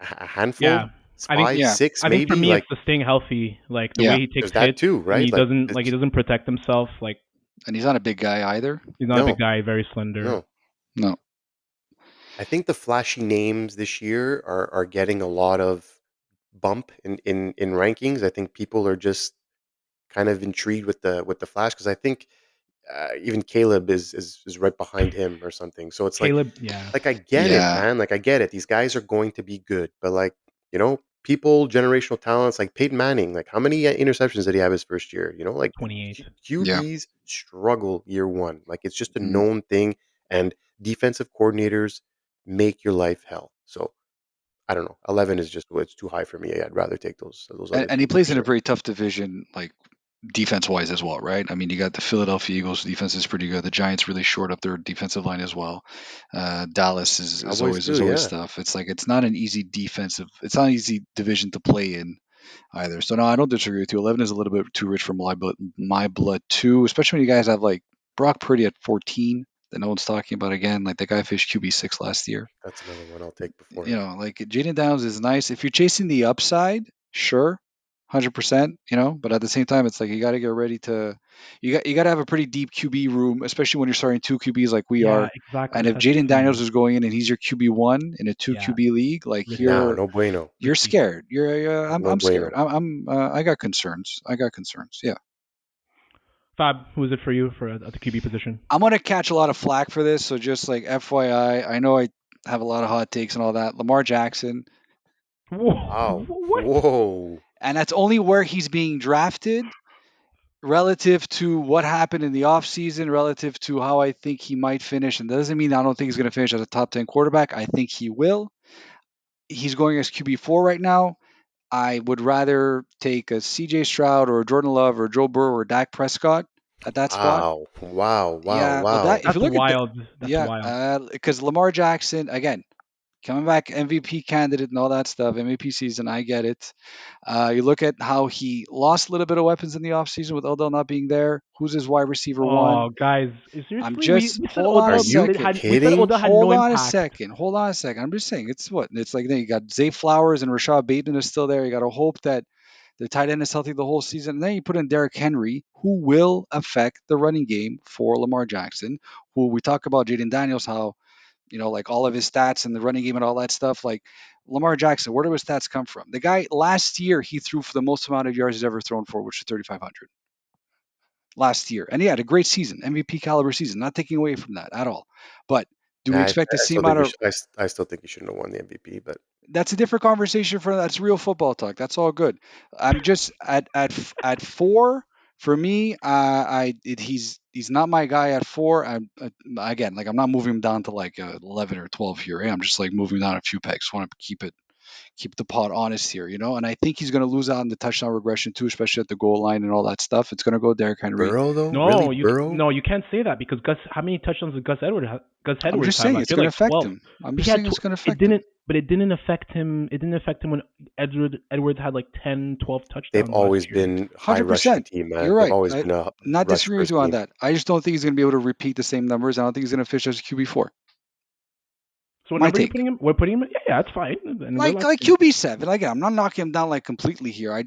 A Yeah, handful? I think Five, Yeah, six, I think for maybe. me it's Like the staying healthy, like the yeah, way he takes there's that hits too, and right? Like he it's doesn't protect himself. Like and he's not a big guy either. he's not a big no, guy, very slender. no. No, I think the flashy names this year are getting a lot of bump in rankings. I think people are just kind of intrigued with the flash because I think even Caleb is right behind him or something. So it's Caleb, yeah, like I get it, yeah, man. Like I get it. These guys are going to be good, but like people, generational talents like Peyton Manning. Like how many interceptions did he have his first year? Like 28. yeah. QBs struggle year one. Like it's just a Mhm. known thing, and defensive coordinators make your life hell. So I don't know. 11 is just it's too high for me. I'd rather take those And, other and he two for plays in a sure. very tough division, like defense wise as well, right? I mean, you got the Philadelphia Eagles defense is pretty good. The Giants really short up their defensive line as well. Dallas is Cowboys always too, is always yeah. tough. It's like it's not an easy defensive. It's not an easy division to play in either. So no, I don't disagree with you. 11 is a little bit too rich for my blood too, especially when you guys have like Brock Purdy at 14 that no one's talking about again. Like the guy fished QB6 last year. That's another one I'll take before him. Like Jaden Downs is nice if you're chasing the upside, sure, 100%. But at the same time, it's like you got to get ready to, you got to have a pretty deep QB room, especially when you're starting two QBs like we yeah, are. exactly. And if That's the Jaden Daniels thing. is going in and he's your QB1 in a two Yeah, QB league, like risky, Nah, you're no bueno. you're risky. scared. No I'm scared. bueno. I got concerns. I got concerns. Yeah. Fab, who is it for you for at the QB position? I'm gonna catch a lot of flack for this, so just like FYI, I know I have a lot of hot takes and all that. Lamar Jackson, Whoa, Wow. what? Whoa. and that's only where he's being drafted relative to what happened in the offseason, relative to how I think he might finish. And that doesn't mean I don't think he's going to finish as a top 10 quarterback. I think he will. He's going as QB4 right now. I would rather take a CJ Stroud or a Jordan Love or Joe Burrow or Dak Prescott at that spot. Wow. Wow. Wow. Yeah, well, Wow. if you That's look at wild. That's yeah, wild. because Lamar Jackson again coming back MVP candidate and all that stuff, MVP season, I get it. You look at how he lost a little bit of weapons in the offseason with Odell not being there. Who's his wide receiver one? Oh, guys, I'm seriously, just we said hold on Are a Odell you second. kidding? Odell had no Hold on a impact. second. Hold on a second. I'm just saying it's what it's like. You got Zay Flowers and Rashad Bateman is still there. You got to hope that the tight end is healthy the whole season. And then you put in Derrick Henry, who will affect the running game for Lamar Jackson. Who we talk about Jaden Daniels, how like all of his stats and the running game and all that stuff. Like Lamar Jackson, where do his stats come from? The guy last year he threw for the most amount of yards he's ever thrown for, which is 3,500 last year, and he had a great season, MVP caliber season. Not taking away from that at all, but do we I, expect to I see still him think out we of? should, I still think he shouldn't have won the MVP, but That's a different conversation for that's real football talk. That's all good. I'm just at 4 for me. He's not my guy at 4. I'm again like I'm not moving him down to like 11 or 12 here. I'm just like moving down a few pegs. Want to keep the pot honest here, And I think he's going to lose out on the touchdown regression too, especially at the goal line and all that stuff. It's going to go Derrick Henry. Burrow though, really No, Burrow? no, you can't say that because Gus. How many touchdowns did Gus I'm Edwards just have? saying I it's feel going to like affect 12. him. I'm But just he had saying it's going to it affect him. didn't. But it didn't affect him. It didn't affect him when Edwards had like 10, 12 They've touchdowns last always year. been high rushing 100%. team, You're man. They've right. always been a Not rush disagreeing with first you on team. that. I just don't think he's going to be able to repeat the same numbers. I don't think he's going to finish as a QB4. So what My number are you take. putting him? We're putting him. Yeah, that's fine. And Like QB7. Again, I'm not knocking him down like completely here. I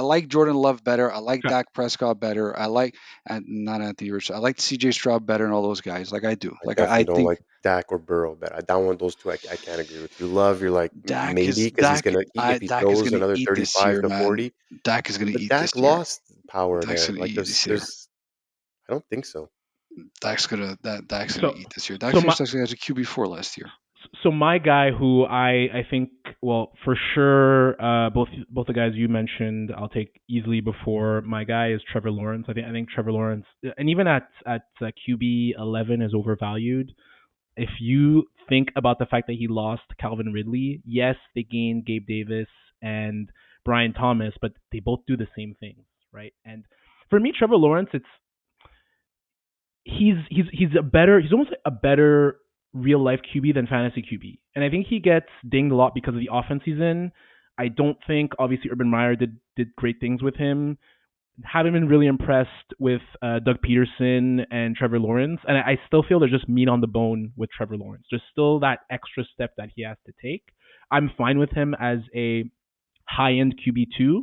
like Jordan Love better. I like okay. Dak Prescott better. I like and not Anthony Rich. I like CJ Stroud better and all those guys. Like I do. I Like I definitely don't think like Dak or Burrow, but I don't want those two. I can't agree with you. Love, you're like maybe because he's Dak gonna if he Dak is throws gonna another eat this 35 year, to man. 40, Dak is gonna but eat Dak this year. lost power Dak's there. gonna Like eat this year. I don't think so. Dak's gonna So eat this year. Dak so my finished actually as a QB4 last year. so my guy who I think, well, for sure, both both the guys you mentioned, I'll take easily before my guy is Trevor Lawrence. I think Trevor Lawrence, and even at QB 11 is overvalued. If you think about the fact that he lost Calvin Ridley, yes, they gained Gabe Davis and Brian Thomas, but they both do the same things, right? And for me, Trevor Lawrence, he's almost a better real life QB than fantasy QB, and I think he gets dinged a lot because of the offense he's in. I don't think obviously Urban Meyer did great things with him. Haven't been really impressed with Doug Peterson and Trevor Lawrence, and I still feel there's just meat on the bone with Trevor Lawrence. There's still that extra step that he has to take. I'm fine with him as a high end QB2,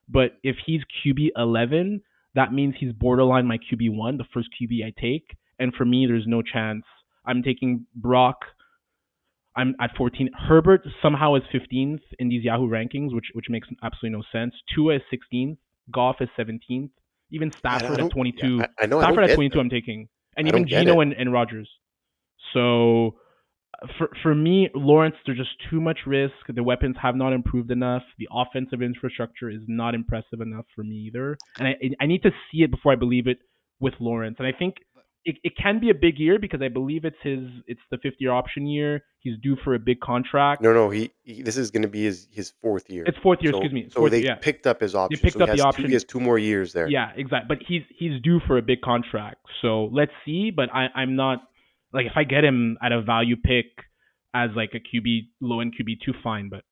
but if he's QB 11, that means he's borderline my QB1, the first QB I take. And for me, there's no chance. I'm taking Brock. I'm at 14. Herbert somehow is 15th in these Yahoo rankings, which makes absolutely no sense. Tua is 16th. Goff is 17th. Even Yeah, Stafford at yeah, 22. I know. I don't Stafford at get 22, that. I'm taking, and I don't even get Geno it. and Rogers. So for me, Lawrence, there's just too much risk. The weapons have not improved enough. The offensive infrastructure is not impressive enough for me either. And I need to see it before I believe it with Lawrence. And I think it can be a big year because I believe it's the 5th year option year. He's due for a big contract. No. He this is going to be his fourth year. It's 4th year, excuse me. It's So 4th year, they yeah. picked up his They option. So picked he up the has two. He option. has 2 more years there. Yeah, exactly. But he's due for a big contract. So let's see. But I'm not like if I get him at a value pick as like a QB low end QB2, fine. But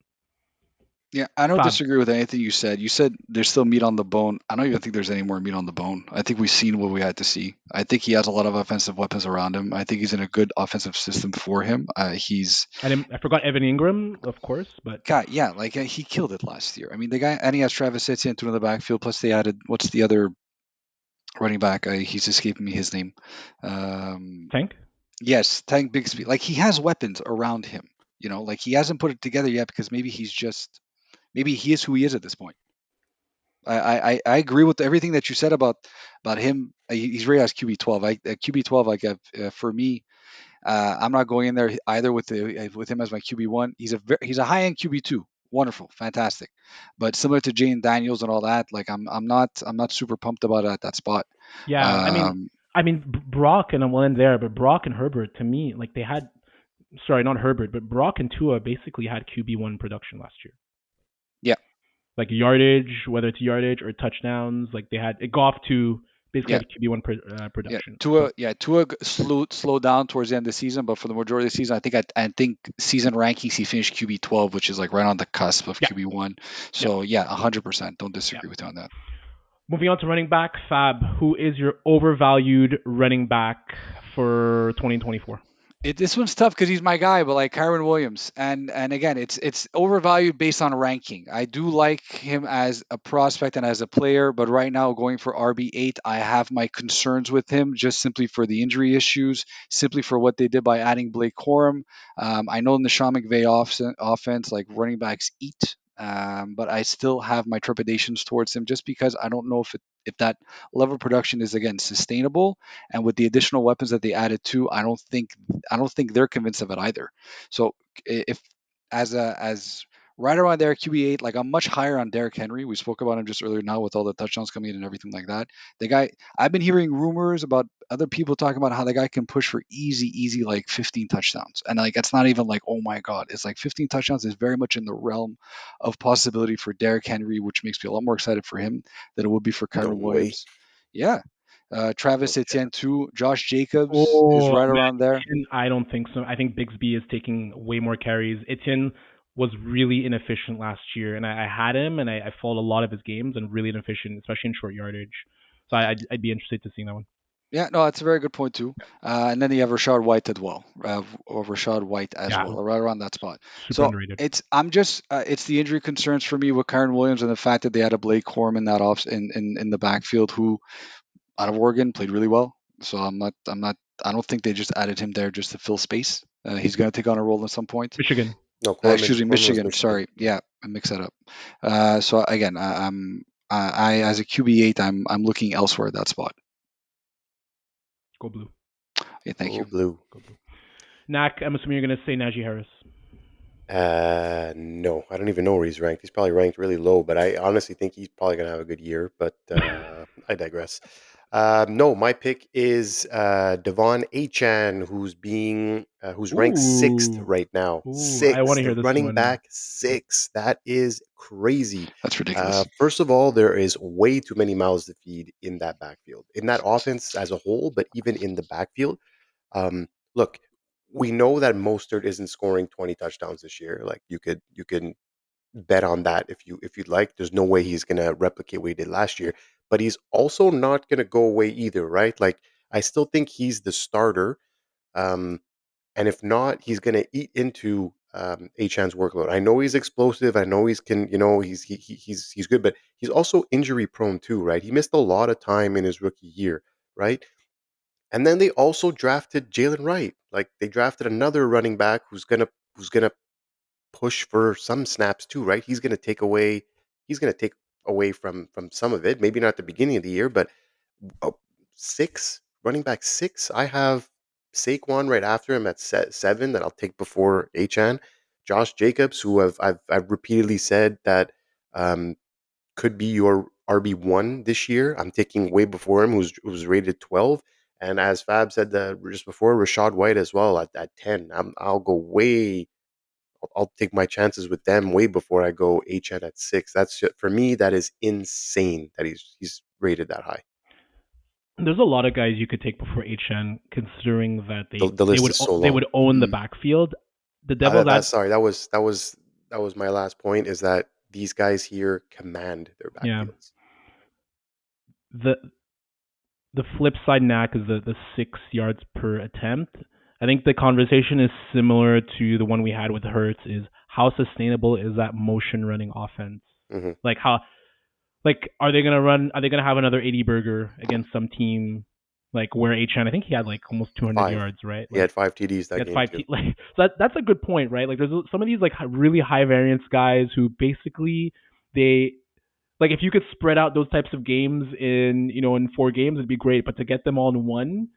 Yeah, I don't Fab. disagree with anything you said. You said there's still meat on the bone. I don't even think there's any more meat on the bone. I think we've seen what we had to see. I think he has a lot of offensive weapons around him. I think he's in a good offensive system for him. He's I forgot Evan Ingram, of course, but guy, yeah, like he killed it last year. I mean, the guy, and he has Travis Etienne in the backfield. Plus, they added what's the other running back? He's escaping me his name. Um, Tank. yes, Tank Bigsby. Like he has weapons around him. You know, like he hasn't put it together yet because maybe he is who he is at this point. I agree with everything that you said about him. He's rated as QB 12. QB 12, like for me, I'm not going in there either with him as my QB1. He's a high end QB2. Wonderful, fantastic, but similar to Jane Daniels and all that, like I'm not super pumped about it at that spot. Yeah, Um, Brock, and I will end there, but Brock and Herbert, to me, like they had, sorry, not Herbert, but Brock and Tua basically had QB1 production last year. yeah, Like yardage, whether it's yardage or touchdowns, like they had Goff to basically yeah, had QB1 yeah. production. So Tua slowed down towards the end of the season, but for the majority of the season, I think season rankings he finished QB 12, which is like right on the cusp of yeah, QB1. yeah, So yeah, 100%. Don't yeah. disagree with you on that. Moving on to running back, Fab, who is your overvalued running back for 2024? This one's tough because he's my guy, but like Kyron Williams, and again, it's overvalued based on ranking. I do like him as a prospect and as a player, but right now going for RB8, I have my concerns with him just simply for the injury issues, simply for what they did by adding Blake Corum. I know in the Sean McVay offense, like running backs eat. But I still have my trepidations towards him just because I don't know if that level of production is again sustainable, and with the additional weapons that they added too, I don't think they're convinced of it either. So if as right around there QB8, like I'm much higher on Derrick Henry. We spoke about him just earlier now with all the touchdowns coming in and everything like that. The guy, I've been hearing rumors about other people talking about how the guy can push for easy like 15 touchdowns, and like it's not even like oh my god, it's like 15 touchdowns is very much in the realm of possibility for Derrick Henry, which makes me a lot more excited for him than it would be for No Kyron way. Williams. Yeah. No Travis Etienne chance. too. Josh Jacobs is Oh right man, around there. Etienne, I don't think so. I think Bigsby is taking way more carries. Etienne was really inefficient last year, and I had him, and I followed a lot of his games, and really inefficient, especially in short yardage. So I'd be interested to see that one. Yeah, no, that's a very good point too. And then you have Rashad White as well, or Rashad White as Yeah, well, right around that spot. super So underrated. it's the injury concerns for me with Kyron Williams and the fact that they had a Blake Corum in that off in the backfield who out of Oregon played really well. So I don't think they just added him there just to fill space. He's going to take on a role at some point. Michigan. No, Excuse me, Corum was Michigan. Michigan. Sorry, yeah, I mixed that up. So again, I as a QB8, I'm looking elsewhere at that spot. Go blue. Yeah, thank Go you. blue. Go blue. Nak, I'm assuming you're gonna say Najee Harris. No, I don't even know where he's ranked. He's probably ranked really low, but I honestly think he's probably going to have a good year. But I digress. No, my pick is Devon Achan, who's ranked sixth Ooh, right now. I want Sixth, to hear the this running one. back six. That is crazy. That's ridiculous. First of all, there is way too many mouths to feed in that backfield, in that offense as a whole, but even in the backfield. Look, we know that Mostert isn't scoring 20 touchdowns this year. Like you can bet on that if you'd like. There's no way he's gonna replicate what he did last year, but he's also not gonna go away either, right? Like I still think he's the starter. Um, and if not, he's gonna eat into Achan's workload. I know he's explosive. I know he's good, but he's also injury prone too, right? He missed a lot of time in his rookie year, right? And then they also drafted Jalen Wright. Like they drafted another running back who's gonna push for some snaps too, right? He's gonna take away from some of it. Maybe not at the beginning of the year, but oh, six running back six. I have Saquon right after him at seven that I'll take before Achan. Josh Jacobs, who I've repeatedly said that um, could be your RB1 this year. I'm taking way before him, who's rated 12. And as Fab said just before, Rashad White as well at 10. I'll go way. I'll take my chances with them way before I go HN at 6. For me. That is insane that he's rated that high. There's a lot of guys you could take before HN, considering that The list is so they long. would own the Mm. backfield. The Uh, Devils that's ad, sorry. That was my last point. Is that these guys here command their yeah. backfields. The the flip side, knack is the 6 yards per attempt. I think the conversation is similar to the one we had with Hurts. Is how sustainable is that motion running offense? Hmm. Like how like are they gonna run? Are they gonna have another 80 burger against some team like where HN? I think he had like almost 200 Five. yards, right? He Like had five TDs he that had game five. too. Like so that's a good point, right? Like there's some of these like really high variance guys who basically they like if you could spread out those types of games in 4 games, it'd be great. But to get them all in one,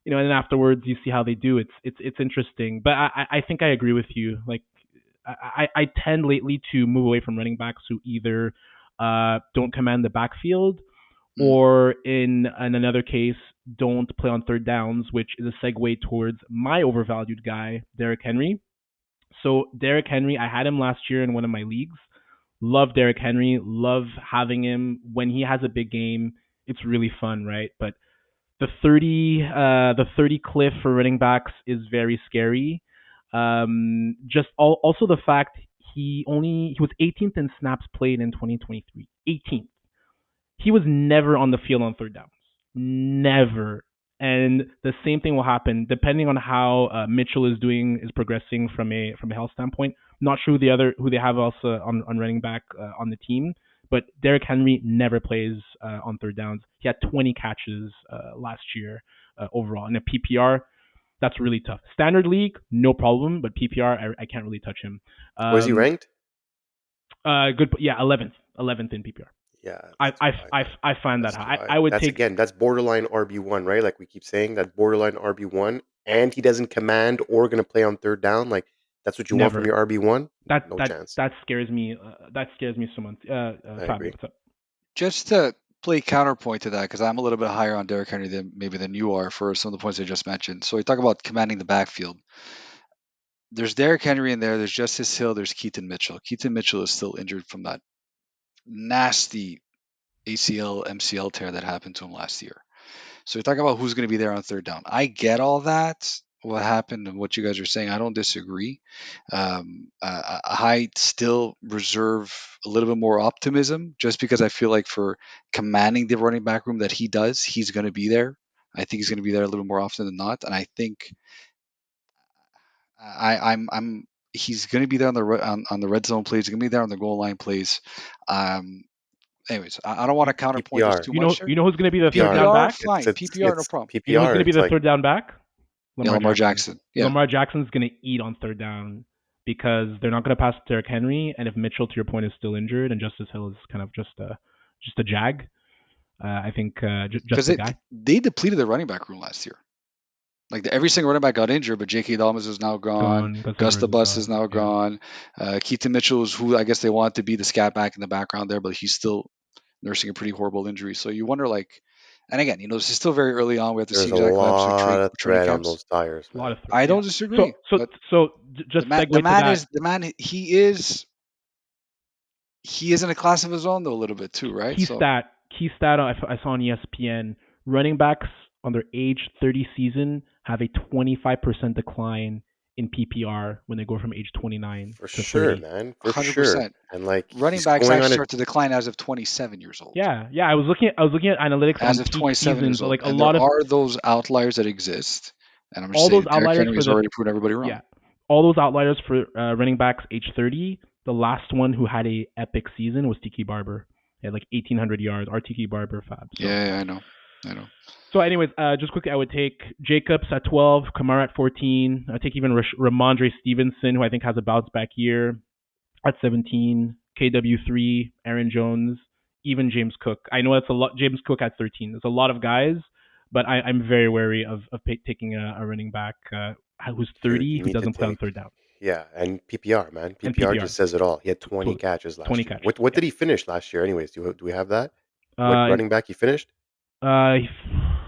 and then afterwards you see how they do. It's interesting. But I think I agree with you. Like I tend lately to move away from running backs who either don't command the backfield Mm. or in another case don't play on third downs, which is a segue towards my overvalued guy, Derrick Henry. So Derrick Henry, I had him last year in one of my leagues. Love Derrick Henry. Love having him when he has a big game. It's really fun, right? But the 30 cliff for running backs is very scary. Also the fact he was 18th in snaps played in 2023. 18th. He was never on the field on third downs. Never. And the same thing will happen depending on how Mitchell is progressing from a health standpoint. Not sure who they have also on running back on the team, but Derrick Henry never plays on third downs. He had 20 catches last year overall in a PPR. That's really tough. Standard league, no problem, but PPR, I can't really touch him. Where's he ranked? Good, yeah, 11th in PPR. Yeah, I that's too I high, I man. I find that That's too high. high. I would That's take again, that's borderline RB1, right? Like we keep saying, that borderline RB1, and he doesn't command or gonna play on third down. Like that's what you want from never. your RB1? That No that chance. that scares me. That scares me so much. I Fabio, agree. what's up? Just to play counterpoint to that, because I'm a little bit higher on Derrick Henry than you are for some of the points I just mentioned. So we talk about commanding the backfield. There's Derrick Henry in there. There's Justice Hill. There's Keaton Mitchell. Keaton Mitchell is still injured from that nasty ACL MCL tear that happened to him last year. So we talk about who's going to be there on third down. I get all that, what happened and what you guys are saying. I don't disagree. I still reserve a little bit more optimism just because I feel like for commanding the running back room that he does, he's going to be there. I think he's going to be there a little more often than not, and I think I'm he's going to be there on the red zone plays. He's going to be there on the goal line plays. Um, anyways, I don't want to counterpoint this PPR. too You know much here. you know who's going to be the third PPR. down PPR, back? It's fine. it's PPR, no it's problem. You know who's PPR. going to be It's the like third down back? Yeah, Lamar Lamar Jackson. Jackson. Yeah. Lamar Jackson's going to eat on third down because they're not going to pass Derrick Henry, and if Mitchell, to your point, is still injured, and Justice Hill is kind of just a jag, I think just Because the guy. they depleted the running back room last year. Like every single running back got injured, but J.K. Dobbins is now gone. Gus Gus the Edwards is Bus is gone. now Yeah. gone. Keaton Mitchell is who I guess they want to be the scat back in the background there, but he's still nursing a pretty horrible injury. So you wonder, like, and again, this is still very early on. We have to see There's a exactly what happens with lot of training thread on camps. those tires, A lot man. of I yeah. don't disagree, but Just the segue to man that. is the man. He is in a class of his own though a little bit too, right? Key stat I saw on ESPN: running backs on their age 30 season have a 25% decline in PPR when they go from age 29 For to sure, 30. man. For sure. 100%. And like Running he's backs going actually on a start to decline as of 27 years old. Yeah. I was looking at analytics As on of peak 27 seasons. years old, Like a and there lot of are those outliers that exist. And I'm just all those saying, Derrick outliers for Henry's the already proved everybody wrong. yeah, all those outliers for running backs age 30. The last one who had a epic season was Tiki Barber. He had like 1,800 yards. Our Tiki Barber fab. So. Yeah, I know. So, anyways, just quickly, I would take Jacobs at 12, Kamara at 14. I'd take even Ramondre Stevenson, who I think has a bounce back year, at 17. KW3, Aaron Jones, even James Cook. I know that's a lot. James Cook at 13. There's a lot of guys, but I'm very wary of taking a running back who's 30 you who need to doesn't play on take. third down. Yeah, and PPR, man. And PPR PPR. just says it all. He had 20 So, catches 20 last year. catches. What Yeah. did he finish last year anyways? Do we have that? What Uh, running back he finished?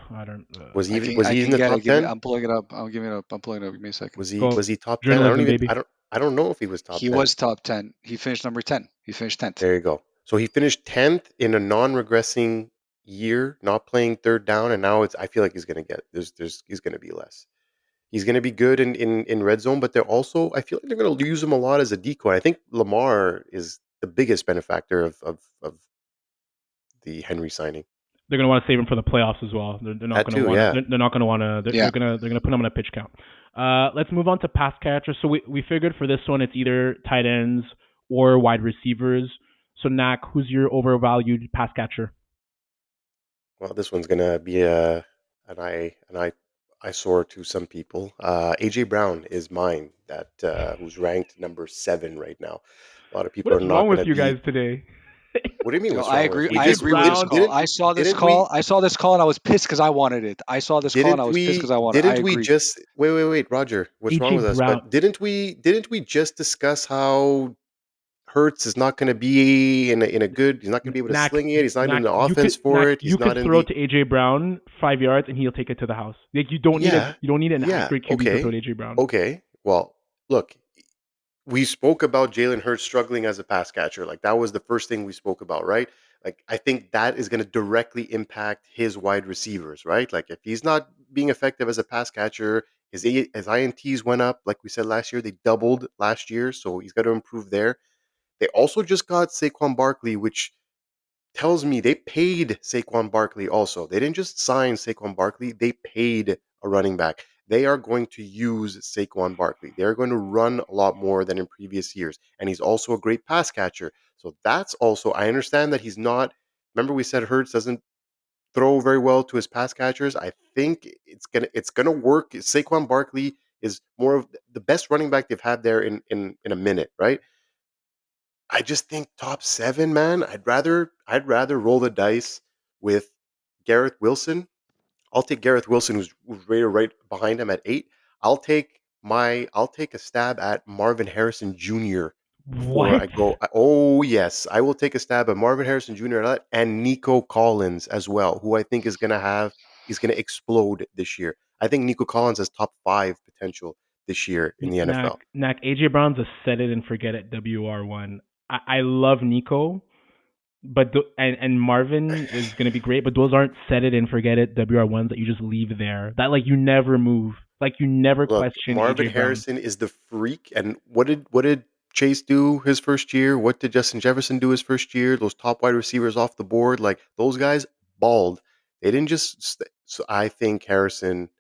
I don't. Was he I in can the get top it. Give me. 10? I'm pulling it up. I'm giving it up. I'm pulling it up. Give me a second. Go Was he top 10? journalism, baby. I don't know if he was top He 10. was top 10. He finished number 10. He finished 10th. There you go. So he finished 10th in a non-regressing year, not playing third down, and now I feel like he's going to get he's going to be less. He's going to be good in red zone, but they're also I feel like they're going to use him a lot as a decoy. I think Lamar is the biggest benefactor of the Henry signing. They're gonna want to save him for the playoffs as well. They're not That gonna too, want yeah. to. They're not gonna want to. Yeah. They're gonna put him on a pitch count. Let's move on to pass catchers. So we figured for this one it's either tight ends or wide receivers. So Nak, who's your overvalued pass catcher? Well, this one's gonna be an eyesore to some people. AJ Brown is mine. That who's ranked number 7 right now. A lot of What people are is wrong not with gonna you guys be. today? What do you mean? No, What's I wrong with us? agree. We I just agree with this call. didn't I saw this didn't we call. I saw this call, and I was pissed because I wanted it. I saw this call, and I was pissed because I wanted it. I didn't we agree. just wait, Roger? What's wrong AJ with us? Brown. But didn't we just discuss how Hertz is not going to be in a good. He's not going to be able to Nak, sling it. He's not in the you offense could for it. you He's could not in throw the. to AJ Brown 5 yards and he'll take it to the house. Like you don't Yeah, need an yeah. accurate QB to throw to AJ Brown. Okay. Well, look, we spoke about Jalen Hurts struggling as a pass catcher. Like that was the first thing we spoke about, right? Like I think that is going to directly impact his wide receivers, right? Like if he's not being effective as a pass catcher, his INTs went up. Like we said last year, they doubled last year, so he's got to improve there. They also just got Saquon Barkley, which tells me they paid Saquon Barkley also. They didn't just sign Saquon Barkley, they paid a running back. They are going to use Saquon Barkley. They're going to run a lot more than in previous years. And he's also a great pass catcher. So that's also, I understand that he's not, remember we said Hurts doesn't throw very well to his pass catchers. I think it's gonna work. Saquon Barkley is more of the best running back they've had there in a minute, right? I just think top 7, man. I'd rather roll the dice with Garrett Wilson. I'll take Garrett Wilson, who's right behind him at 8. I'll take a stab at Marvin Harrison Jr. before I What? go. Oh yes, I will take a stab at Marvin Harrison Jr. and Nico Collins as well, who I think is gonna explode this year. I think Nico Collins has top 5 potential this year in the NFL. Knack, AJ Brown's a set it and forget it WR1. I love Nico, but and Marvin is gonna be great, but those aren't set it and forget it WR1s that you just leave there. That like you never move, like you never Look, question Marvin AJ Brown. Harrison is the freak. And what did Chase do his first year? What did Justin Jefferson do his first year? Those top wide receivers off the board, like those guys balled. They didn't just. So I think Harrison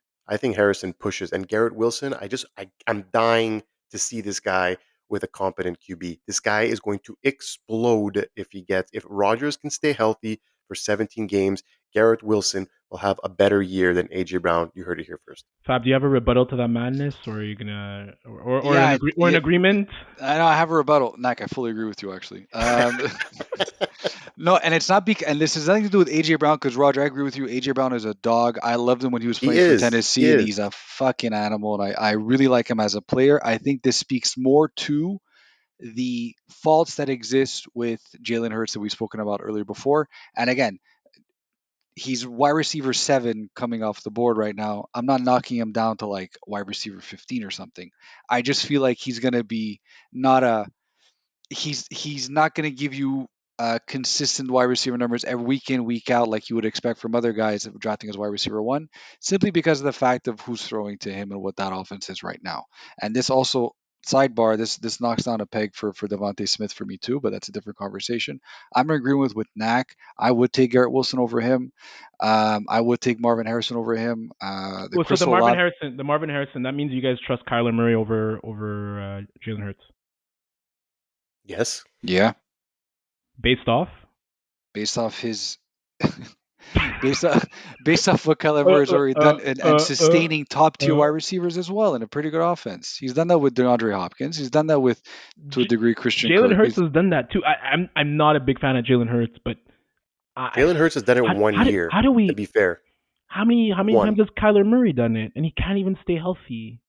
pushes, and Garrett Wilson. I'm dying to see this guy with a competent QB. This guy is going to explode if Rodgers can stay healthy for 17 games. Garrett Wilson will have a better year than AJ Brown. You heard it here first. Fab, do you have a rebuttal to that madness, or are you gonna Yeah, or an agreement? I know I have a rebuttal. Nak, I fully agree with you actually. No, and it's not and this has nothing to do with AJ Brown because Roger, I agree with you. AJ Brown is a dog. I loved him when he was He playing for is. He Tennessee, and he's is. a fucking animal. And I really like him as a player. I think this speaks more to the faults that exist with Jalen Hurts that we've spoken about earlier before. And again, he's wide receiver 7 coming off the board right now. I'm not knocking him down to like wide receiver 15 or something. I just feel like he's gonna be not a he's not going to give you consistent wide receiver numbers every week in week out like you would expect from other guys that were drafting as wide receiver 1, simply because of the fact of who's throwing to him and what that offense is right now. And this also sidebar, this knocks down a peg for Devontae Smith for me too, but that's a different conversation. I'm agreeing with Knack. I would take Garrett Wilson over him. I would take Marvin Harrison over him. The Well, so Crystal Lab. The Marvin Harrison, that means you guys trust Kyler Murray over Jalen Hurts, Yes. Yeah, based off. based off his based off based off what Kellen Moore has already done and sustaining top tier wide receivers as well in a pretty good offense. He's done that with DeAndre Hopkins. He's done that with, to a degree, Christian Jalen Kirk. Hurts has done that too. I'm not a big fan of Jalen Hurts, but Jalen Hurts has done it one year. How do we? To be fair, how many One. times has Kyler Murray done it, and he can't even stay healthy?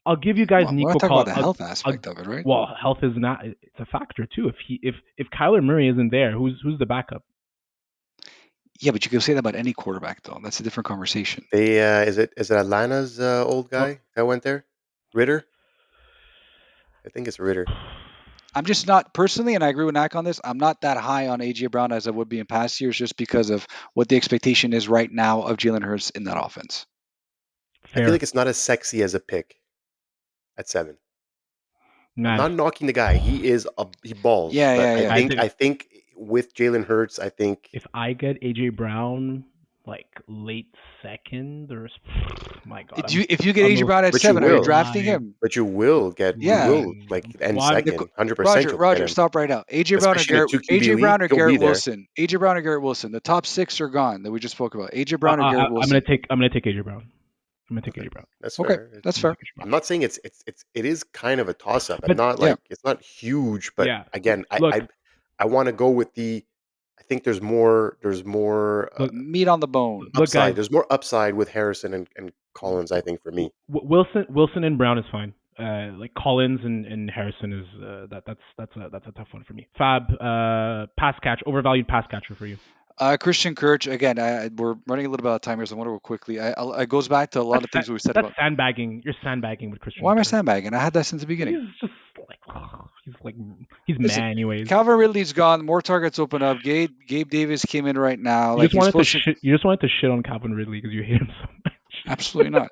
I'll give you guys Well, Nico. we're not talking Call, about the health aspect of it, right? Well, health is not. It's a factor too. If Kyler Murray isn't there, who's the backup? Yeah, but you can say that about any quarterback, though. That's a different conversation. they is it Atlanta's old guy that went there? Ritter? I think it's Ritter. I'm just not personally, and I agree with Knack on this. I'm not that high on AJ Brown as I would be in past years, just because of what the expectation is right now of Jalen Hurts in that offense. I feel like it's not as sexy as a pick at 7. I'm not knocking the guy. He balls. Yeah, but yeah. I think with Jalen Hurts, I think if I get AJ Brown like late second or my God, If you get AJ Brown at but you 7, are you will. drafting him? But you will get Yeah. you will like end Well, second, 100%. Roger, stop right now. AJ Brown or Especially in a Garrett 2 QB AJ league, Brown or he'll be Garrett there. Wilson. AJ Brown or Garrett Wilson. The top 6 are gone that we just spoke about. AJ Brown or Garrett I'm Wilson. gonna take AJ Brown. I'm gonna take AJ Brown. That's Okay, fair. that's fair. I'm not saying it is kind of a toss up. I'm But- not like it's not huge, but Yeah. again, Look. I want to go with I think there's more Look, meat on the bone. Look, upside. guys, There's more upside with Harrison and Collins, I think, for me. Wilson and Brown is fine. Like Collins and Harrison is that's a tough one for me. Fab, pass catch, overvalued pass catcher for you. Christian Kirk, again, we're running a little bit out of time here, so I want to go quickly. It goes back to a lot of things we said about. Sandbagging. You're sandbagging with Christian. Why am I Kirk. sandbagging? I had that since the beginning. He's Listen, mad anyways. Calvin Ridley's gone. More targets open up. Gabe Davis came in right now. You just wanted to shit on Calvin Ridley because you hate him so much. Absolutely not.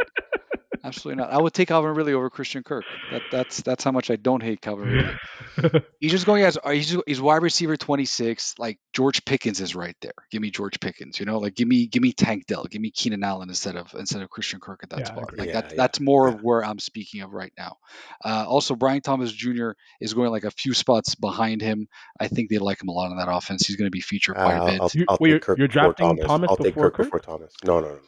Absolutely not. I would take Calvin Ridley over Christian Kirk. That's how much I don't hate Calvin Ridley. He's just going as he's wide receiver 26. Like George Pickens is right there. Give me George Pickens. Like give me Tank Dell. Give me Keenan Allen instead of Christian Kirk at that spot. Like that's more of where I'm speaking of right now. Also, Brian Thomas Jr. is going like a few spots behind him. I think they like him a lot in that offense. He's going to be featured quite a bit. I'll take Kirk you're before drafting Thomas. I'll take Kirk Kirk before Thomas. No.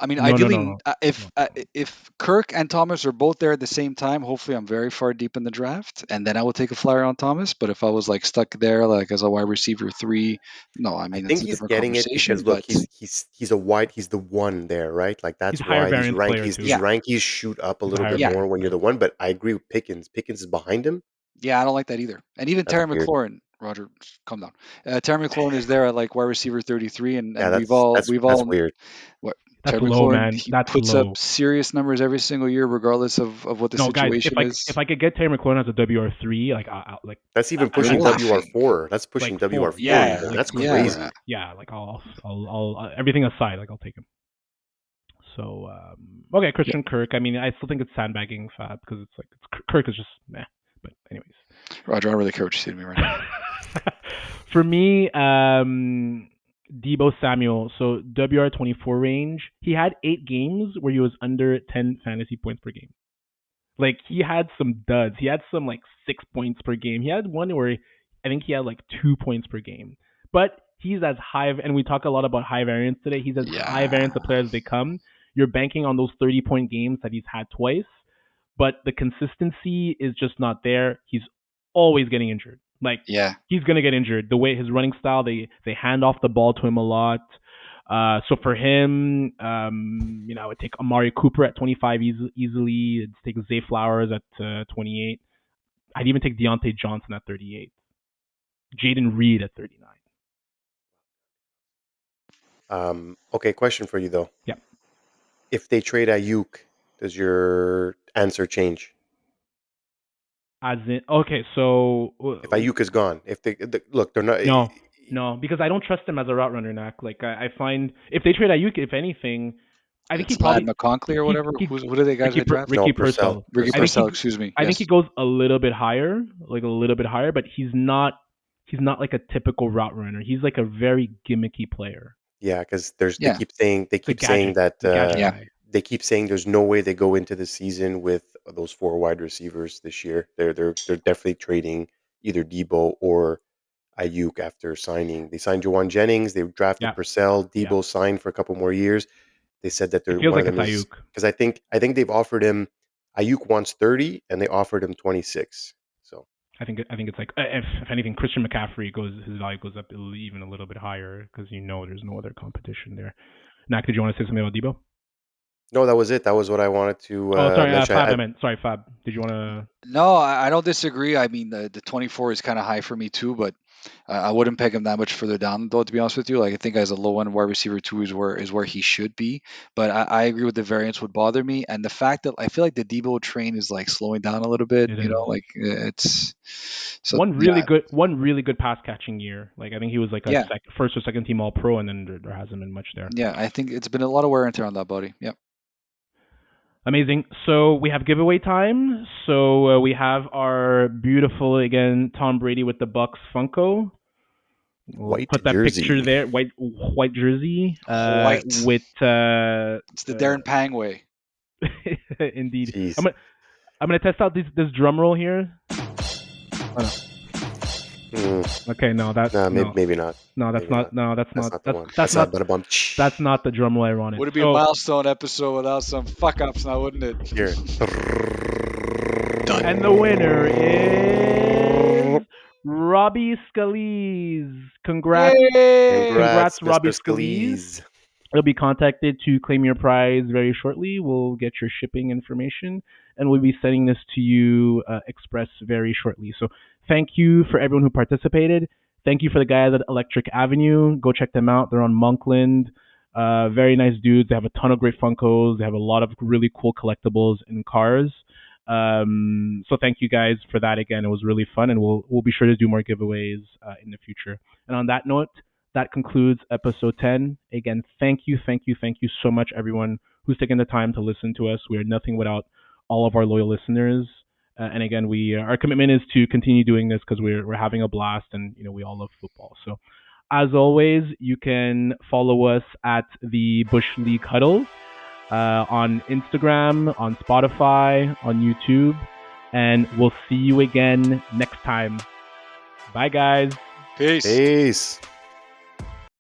I mean, No, ideally, no. If Kirk and Thomas are both there at the same time, hopefully I'm very far deep in the draft, and then I will take a flyer on Thomas. But if I was like stuck there, like as a wide receiver 3, no, I mean, I think he's getting it because look, he's the one there, right? Like that's why these rankings shoot up a little bit more when you're the one. But I agree with Pickens. Pickens is behind him. Yeah, I don't like that either. And even Terry McLaurin, Roger, calm down. Terry McLaurin is there at like wide receiver 33, and we've all that's weird. That's Terry low, McLaurin, man. he That's puts low. up serious numbers every single year, regardless of what the situation is. If I could get Terry McLaurin as a WR3, like that's even pushing WR4. That's pushing like WR4. Yeah, even. That's crazy. Yeah, like I'll everything aside, like I'll take him. So okay, Christian Kirk. I mean, I still think it's sandbagging Fab because it's like Kirk is just meh. But anyways, Roger, I don't really care what you say to me right now. For me, Deebo Samuel, so WR24 range. He had 8 games where he was under 10 fantasy points per game. Like he had some duds. He had some like 6 points per game. He had one where I think he had like 2 points per game. But he's as high, and we talk a lot about high variance today. He's as high variance a player as they come. You're banking on those 30-point games that he's had twice, but the consistency is just not there. He's always getting injured. Like, Yeah. he's going to get injured. The way his running style, they hand off the ball to him a lot. So for him, I would take Amari Cooper at 25 easily. I'd take Zay Flowers at 28. I'd even take Deontay Johnson at 38. Jaden Reed at 39. Okay, question for you though. Yeah. If they trade Ayuk, does your answer change? As in, okay, so If Ayuk is gone, if look, they're not. no, because I don't trust him as a route runner, Knack. Like I find if they trade Ayuk, if anything, I think he It's Ladd probably McConkey or whatever. Who are the guys they draft? No, Ricky Purcell. Purcell. Ricky I think Purcell, excuse me. I think he goes a little bit higher, but he's not like a typical route runner. He's like a very gimmicky player. Yeah, because they keep saying that guy. they keep saying there's no way they go into the season with those 4 wide receivers this year. They're definitely trading either Debo or Ayuk after signing. They signed Jawan Jennings. They drafted Purcell. Debo signed for a couple more years. They said that it feels one like of them it's is Ayuk. because I think they've offered him. Ayuk wants 30, and they offered him 26. So I think it's like if anything, Christian McCaffrey his value goes up even a little bit higher because there's no other competition there. Nak, did you want to say something about Debo? No, that was it. That was what I wanted to sorry, mention. Fab. Sorry, Fab. Did you want to? No, I don't disagree. I mean, the 24 is kind of high for me too, but I wouldn't peg him that much further down, though. To be honest with you, like I think as a low end wide receiver 2 is where he should be. But I agree with the variance would bother me, and the fact that I feel like the Debo train is like slowing down a little bit. Like it's so one really good pass catching year. Like I think he was like a first or second team All Pro, and then there hasn't been much there. Yeah, I think it's been a lot of wear and tear on that body. Yep. Amazing. So we have giveaway time. So we have our beautiful, again, Tom Brady with the Bucs Funko. We'll put that jersey. picture there. White jersey. White. With it's the Darren Pang way. Indeed. Jeez. I'm gonna test out this drum roll here. Okay, no, that's maybe not. No, that's not. No, that's not. That's not the drum roll I wanted. Would it be a milestone episode without some fuck ups now, wouldn't it? Here. Done. And the winner is Robbie Scalise. Congrats, Robbie Scalise. You'll be contacted to claim your prize very shortly. We'll get your shipping information, and we'll be sending this to you express very shortly. So thank you for everyone who participated. Thank you for the guys at Electric Avenue. Go check them out. They're on Monkland. Very nice dudes. They have a ton of great Funkos. They have a lot of really cool collectibles and cars. So thank you guys for that again. It was really fun, and we'll be sure to do more giveaways in the future. And on that note, that concludes episode 10. Again, thank you so much, everyone who's taken the time to listen to us. We are nothing without all of our loyal listeners. And again, our commitment is to continue doing this because we're having a blast, and we all love football. So, as always, you can follow us at the Bush League Huddle on Instagram, on Spotify, on YouTube, and we'll see you again next time. Bye, guys. Peace.